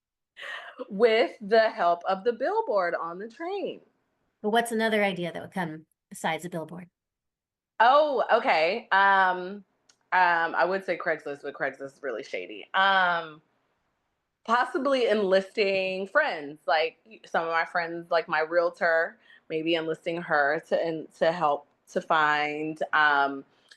with the help of the billboard on the train. But what's another idea that would come besides a billboard? Oh, okay. I would say Craigslist, but Craigslist is really shady. Possibly enlisting friends, like some of my friends, like my realtor, maybe enlisting her to help to find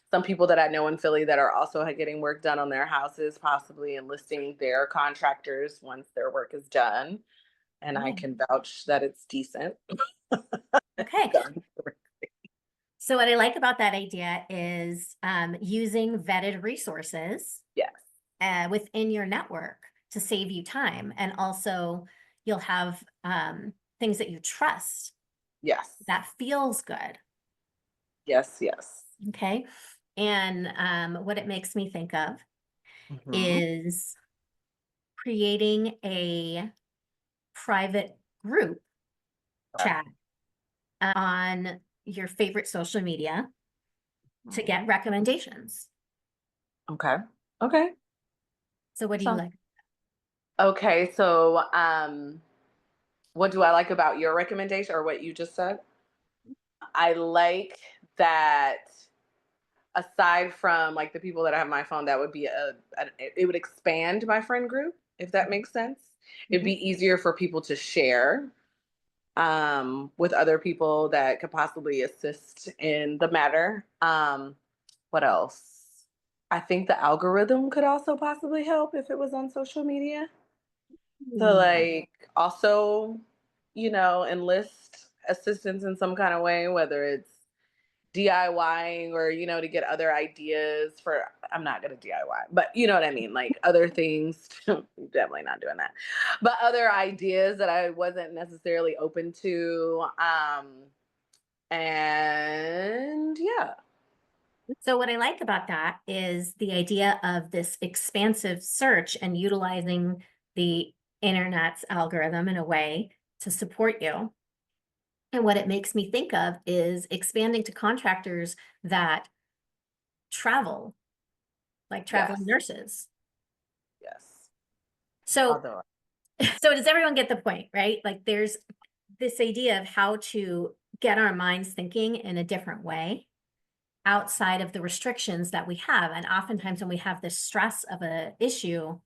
some people that I know in Philly that are also getting work done on their houses, possibly enlisting their contractors once their work is done, and I can vouch that it's decent. Okay. Done. So what I like about that idea is using vetted resources Yes. within your network to save you time. And also you'll have things that you trust Yes. that feels good. Yes. Yes. Okay. And what it makes me think of Mhm. is creating a private group Okay. chat on your favorite social media to get recommendations. Okay. Okay. So what do you like? Okay. So, what do I like about your recommendation or what you just said? I like that aside from like the people that I have on my phone, that would be it would expand my friend group, if that makes sense. It'd be easier for people to share with other people that could possibly assist in the matter. What else? I think the algorithm could also possibly help if it was on social media. to like also, enlist assistance in some kind of way, whether it's DIYing or, to get other ideas for, I'm not going to DIY, but you know what I mean? Like other things, definitely not doing that, but other ideas that I wasn't necessarily open to. And yeah. So what I like about that is the idea of this expansive search and utilizing the internet's algorithm in a way to support you. And what it makes me think of is expanding to contractors that travel, like traveling Yes. nurses. Yes. So, Although, so does everyone get the point, right? Like there's this idea of how to get our minds thinking in a different way outside of the restrictions that we have. And oftentimes when we have this stress of an issue,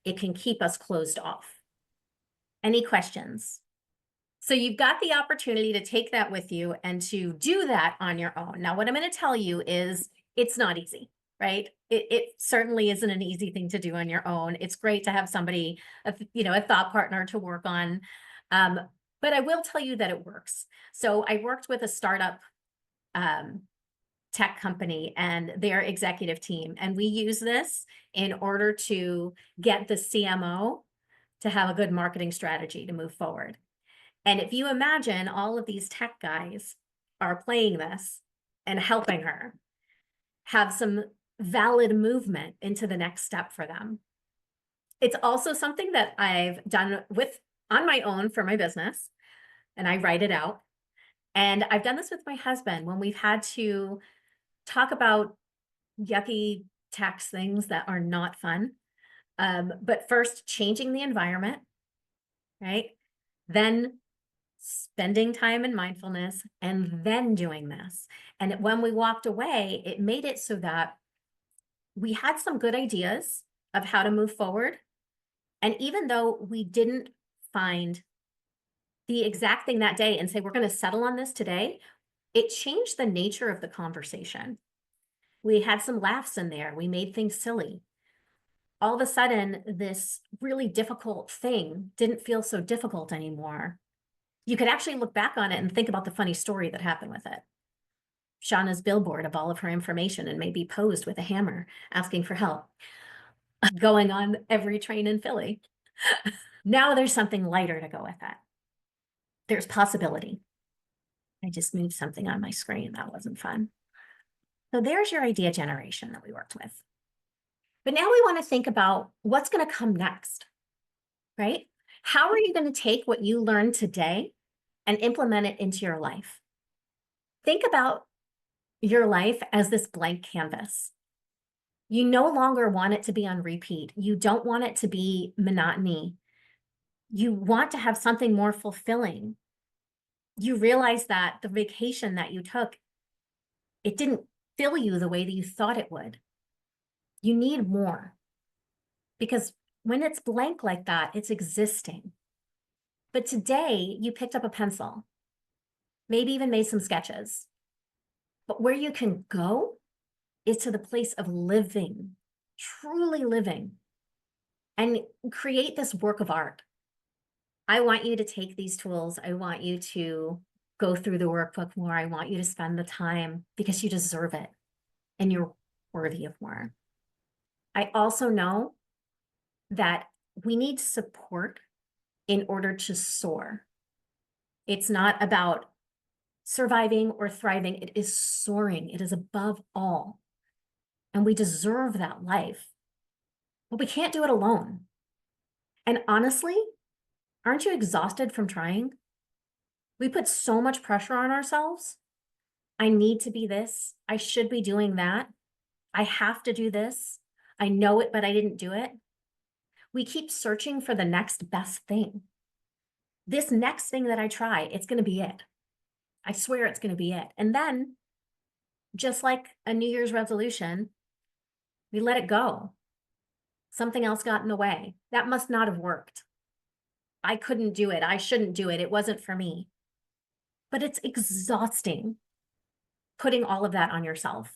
it can keep us closed off. Any questions? So you've got the opportunity to take that with you and to do that on your own. Now, what I'm going to tell you is it's not easy, right? It certainly isn't an easy thing to do on your own. It's great to have somebody, a thought partner to work on. But I will tell you that it works. So I worked with a startup tech company and their executive team, and we use this in order to get the CMO to have a good marketing strategy to move forward. And if you imagine all of these tech guys are playing this and helping her have some valid movement into the next step for them. It's also something that I've done on my own for my business, and I write it out. And I've done this with my husband when we've had to talk about yucky tax things that are not fun. But first, changing the environment, right? Then spending time in mindfulness, and then doing this. And when we walked away, it made it so that we had some good ideas of how to move forward. And even though we didn't find the exact thing that day and say, we're going to settle on this today, it changed the nature of the conversation. We had some laughs in there. We made things silly. All of a sudden, this really difficult thing didn't feel so difficult anymore. You could actually look back on it and think about the funny story that happened with it. Shauna's billboard of all of her information and maybe posed with a hammer asking for help, going on every train in Philly. Now there's something lighter to go with that. There's possibility. I just moved something on my screen. That wasn't fun. So there's your idea generation that we worked with. But now we want to think about what's going to come next, right? How are you going to take what you learned today and implement it into your life? Think about your life as this blank canvas. You no longer want it to be on repeat. You don't want it to be monotony. You want to have something more fulfilling. You realize that the vacation that you took, it didn't fill you the way that you thought it would. You need more. Because when it's blank like that, it's existing. But today you picked up a pencil, maybe even made some sketches. But where you can go is to the place of living, truly living, and create this work of art. I want you to take these tools. I want you to go through the workbook more. I want you to spend the time because you deserve it and you're worthy of more. I also know that we need support in order to soar. It's not about surviving or thriving. It is soaring. It is above all. And we deserve that life. But we can't do it alone. And honestly, aren't you exhausted from trying? We put so much pressure on ourselves. I need to be this. I should be doing that. I have to do this. I know it, but I didn't do it. We keep searching for the next best thing. This next thing that I try, it's going to be it. I swear it's going to be it. And then, just like a New Year's resolution, we let it go. Something else got in the way. That must not have worked. I couldn't do it. I shouldn't do it. It wasn't for me. But it's exhausting putting all of that on yourself.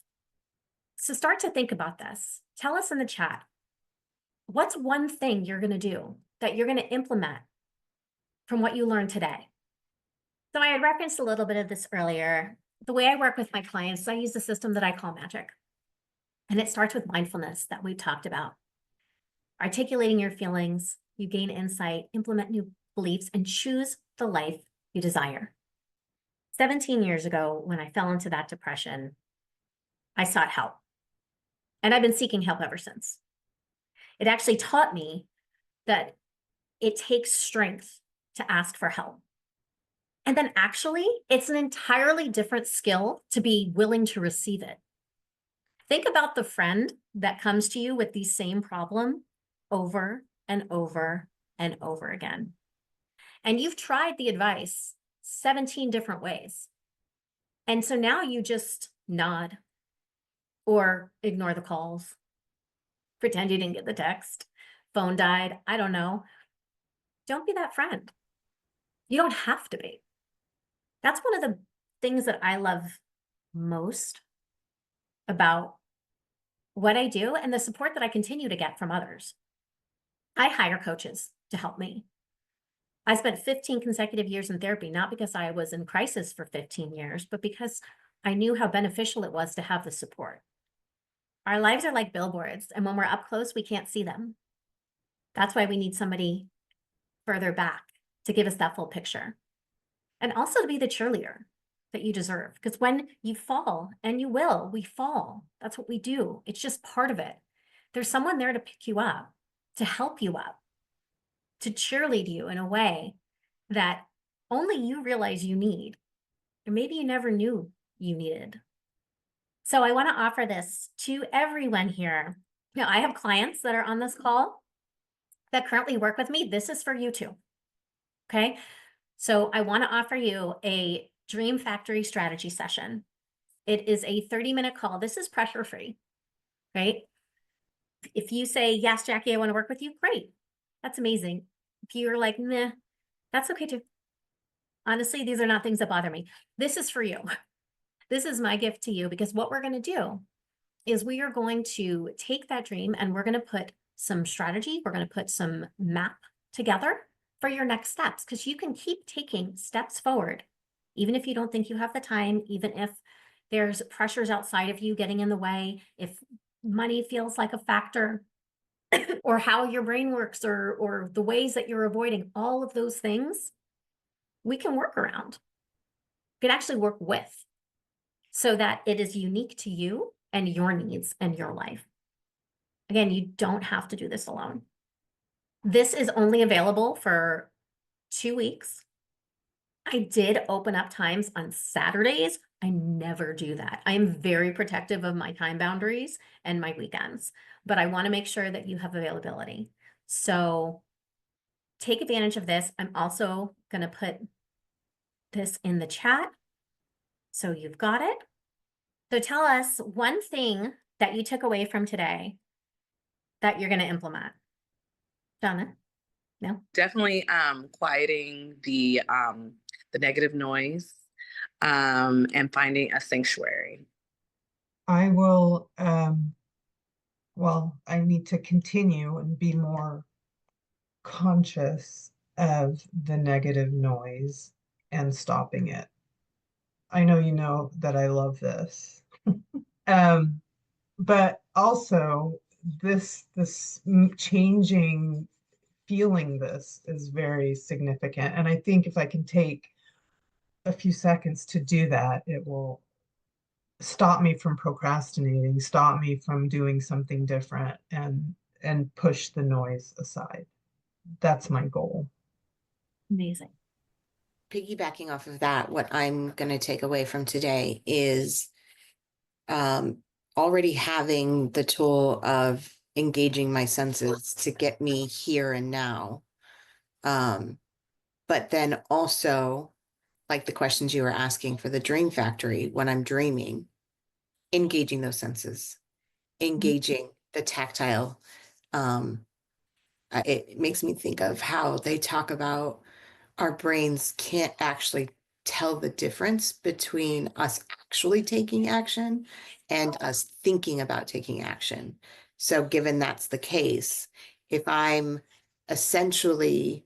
So start to think about this. Tell us in the chat, what's one thing you're going to do that you're going to implement from what you learned today. So I had referenced a little bit of this earlier. The way I work with my clients, I use a system that I call magic. And it starts with mindfulness that we talked about. Articulating your feelings, you gain insight, implement new beliefs, and choose the life you desire. 17 years ago, when I fell into that depression, I sought help. And I've been seeking help ever since. It actually taught me that it takes strength to ask for help. And then actually, it's an entirely different skill to be willing to receive it. Think about the friend that comes to you with the same problem over and over and over again. And you've tried the advice 17 different ways. And so now you just nod or ignore the calls, pretend you didn't get the text, phone died, I don't know. Don't be that friend. You don't have to be. That's one of the things that I love most about what I do and the support that I continue to get from others. I hire coaches to help me. I spent 15 consecutive years in therapy, not because I was in crisis for 15 years, but because I knew how beneficial it was to have the support. Our lives are like billboards, and when we're up close, we can't see them. That's why we need somebody further back to give us that full picture. And also to be the cheerleader that you deserve. Because when you fall, and you will, we fall. That's what we do. It's just part of it. There's someone there to pick you up, to help you up, to cheerlead you in a way that only you realize you need, or maybe you never knew you needed. So I want to offer this to everyone here. Now, I have clients that are on this call that currently work with me. This is for you too. Okay. So I want to offer you a Dream Factory strategy session. It is a 30-minute call. This is pressure free, right? If you say, yes, Jackie, I want to work with you, great. That's amazing. If you're like, nah, that's okay too. Honestly, these are not things that bother me. This is for you. This is my gift to you, because what we're going to do is we are going to take that dream and we're going to put some strategy. We're going to put some map together for your next steps, because you can keep taking steps forward, even if you don't think you have the time, even if there's pressures outside of you getting in the way, if money feels like a factor, or how your brain works, or the ways that you're avoiding all of those things, we can work around. We can actually work with, so that it is unique to you and your needs and your life. Again, you don't have to do this alone. This is only available for 2 weeks. I did open up times on Saturdays. I never do that. I am very protective of my time boundaries and my weekends, but I want to make sure that you have availability. So take advantage of this. I'm also going to put this in the chat, so you've got it. So tell us one thing that you took away from today that you're going to implement. Donna? No? Definitely quieting the negative noise, and finding a sanctuary. I will, well, I need to continue and be more conscious of the negative noise and stopping it. I know you know that I love this. But also this changing, feeling this is very significant. And I think if I can take a few seconds to do that, it will stop me from procrastinating, stop me from doing something different, and push the noise aside. That's my goal. Amazing. Piggybacking off of that, what I'm going to take away from today is already having the tool of engaging my senses to get me here and now. But then also, like the questions you were asking for the Dream Factory, when I'm dreaming, engaging those senses, engaging the tactile. It makes me think of how they talk about our brains can't actually tell the difference between us actually taking action and us thinking about taking action. So given that's the case, if I'm essentially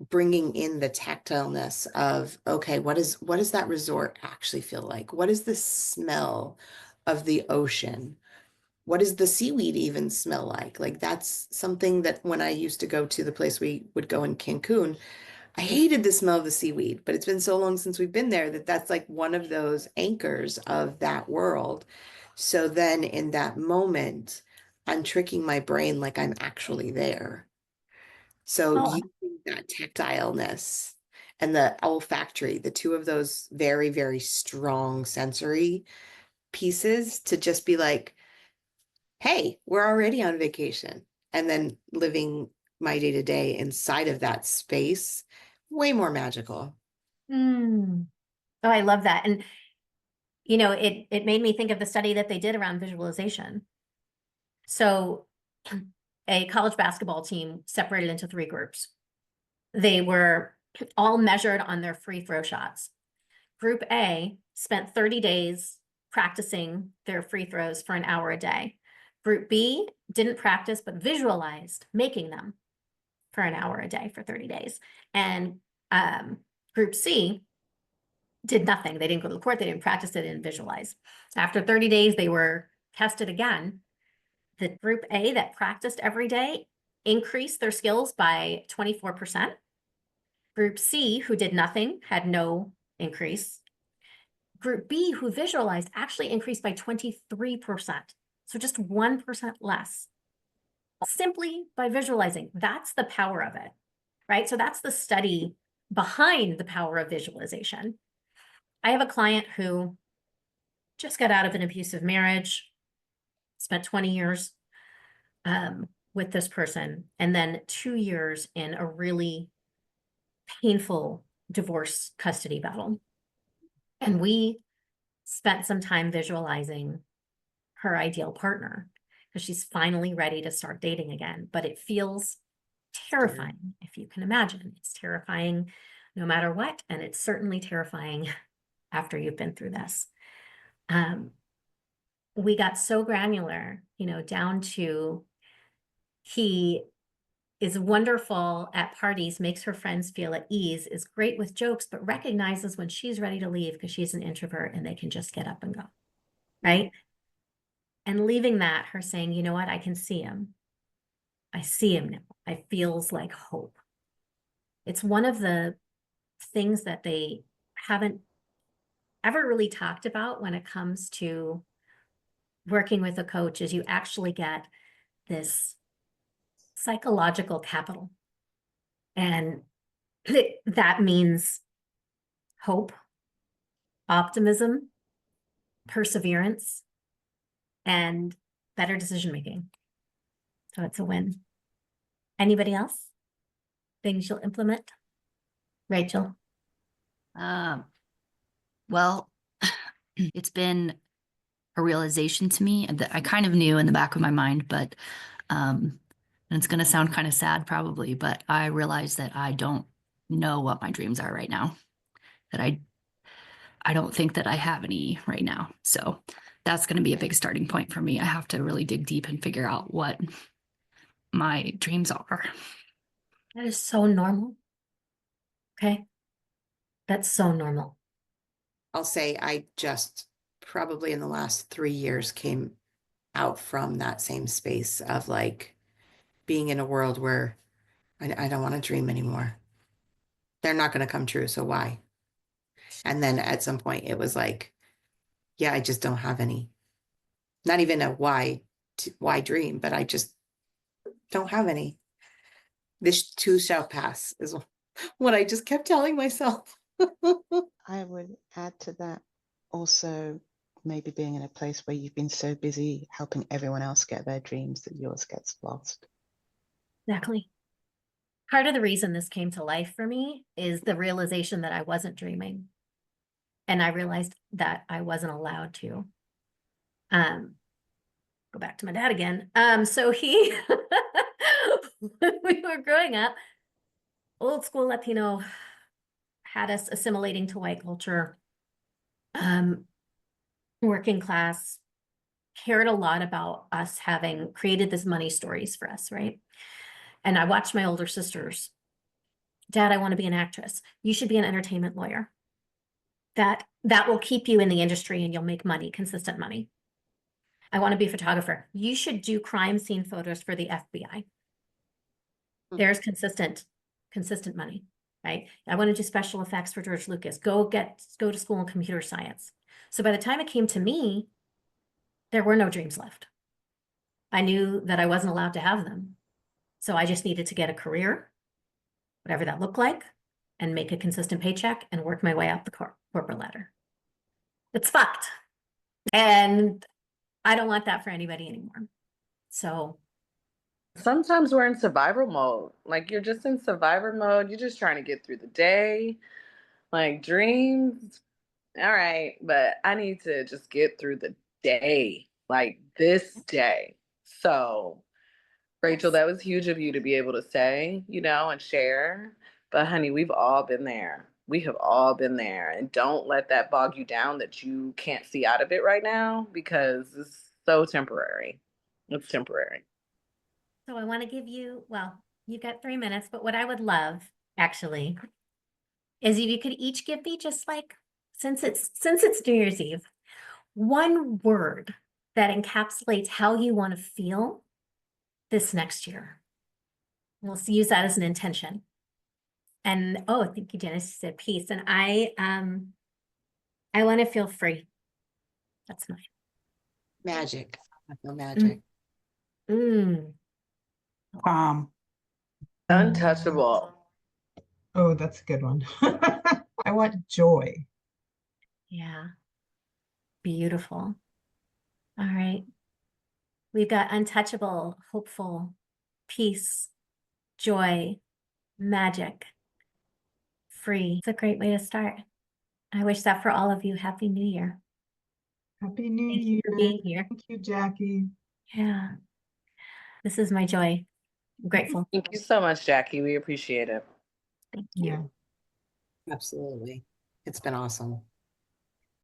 bringing in the tactileness of, okay, what does that resort actually feel like? What is the smell of the ocean? What does the seaweed even smell like? Like that's something that when I used to go to the place we would go in Cancun, I hated the smell of the seaweed, but it's been so long since we've been there that that's like one of those anchors of that world. So then in that moment, I'm tricking my brain like I'm actually there. So Oh, using that tactileness and the olfactory, the two of those very, very strong sensory pieces to just be like, hey, we're already on vacation. And then living my day to day inside of that space, way more magical. mm. Oh, I love that. And you know, it made me think of the study that they did around visualization. So a college basketball team separated into 3 groups. They were all measured on their free throw shots. Group A spent 30 days practicing their free throws for an hour a day. Group B didn't practice, but visualized making them for an hour a day for 30 days. And Group C did nothing. They didn't go to the court, they didn't practice, they didn't visualize. After 30 days, they were tested again. The Group A that practiced every day increased their skills by 24%. Group C, who did nothing, had no increase. Group B, who visualized, actually increased by 23%. So just 1% less, simply by visualizing. That's the power of it, right? So that's the study behind the power of visualization. I have a client who just got out of an abusive marriage, spent 20 years with this person, and then 2 years in a really painful divorce custody battle. And we spent some time visualizing her ideal partner because she's finally ready to start dating again. But it feels terrifying, if you can imagine. It's terrifying no matter what. And it's certainly terrifying after you've been through this. We got so granular, you know, down to he is wonderful at parties, makes her friends feel at ease, is great with jokes, but recognizes when she's ready to leave because she's an introvert and they can just get up and go, right? And leaving that, her saying, you know what, I can see him. I see him now. I feels like hope. It's one of the things that they haven't ever really talked about when it comes to working with a coach is you actually get this psychological capital. And that means hope, optimism, perseverance, and better decision making. So it's a win. Anybody else? Things you'll implement? Rachel? Well, it's been a realization to me that I kind of knew in the back of my mind, but and it's going to sound kind of sad probably, but I realized that I don't know what my dreams are right now. That I don't think that I have any right now. So that's going to be a big starting point for me. I have to really dig deep and figure out what my dreams are. That is so normal. Okay. That's so normal. I'll say I just probably in the last 3 years came out from that same space of like being in a world where I don't want to dream anymore. They're not going to come true. So why? And then at some point it was like, yeah, I just don't have any. Not even a why dream, but I just don't have any. This too shall pass is what I just kept telling myself. I would add to that also maybe being in a place where you've been so busy helping everyone else get their dreams that yours gets lost. Exactly. Part of the reason this came to life for me is the realization that I wasn't dreaming. And I realized that I wasn't allowed to. Go back to my dad again. So he, when we were growing up, old school Latino had us assimilating to white culture, working class, cared a lot about us having created this money stories for us, right? And I watched my older sisters. Dad, I want to be an actress. You should be an entertainment lawyer. That will keep you in the industry and you'll make money, consistent money. I want to be a photographer. You should do crime scene photos for the FBI. There's consistent money, right? I want to do special effects for George Lucas. Go to school in computer science. So by the time it came to me, there were no dreams left. I knew that I wasn't allowed to have them. So I just needed to get a career, whatever that looked like, and make a consistent paycheck and work my way up the corporate ladder. It's fucked. And I don't want that for anybody anymore. So sometimes we're in survival mode. Like, you're just in survivor mode. You're just trying to get through the day. Like, dreams, all right, but I need to just get through the day, like this day. So, Rachel, that was huge of you to be able to say, and share. But honey, we've all been there. We have all been there. And don't let that bog you down that you can't see out of it right now, because it's so temporary. It's temporary. So I want to give you, well, you've got 3 minutes, but what I would love actually is if you could each give me just like, since it's New Year's Eve, one word that encapsulates how you want to feel this next year. We'll use that as an intention. And oh, thank you, Janice. She said peace. And I want to feel free. That's mine. Magic. I feel magic. Untouchable. Oh, that's a good one. I want joy. Yeah. Beautiful. All right. We've got untouchable, hopeful, peace, joy, magic, free. It's a great way to start. I wish that for all of you. Happy New Year. Happy New Thank you Year. for being here. Thank you, Jackie. Yeah. This is my joy. I'm grateful. Thank you so much, Jackie. We appreciate it. Thank you. Yeah. Absolutely. It's been awesome.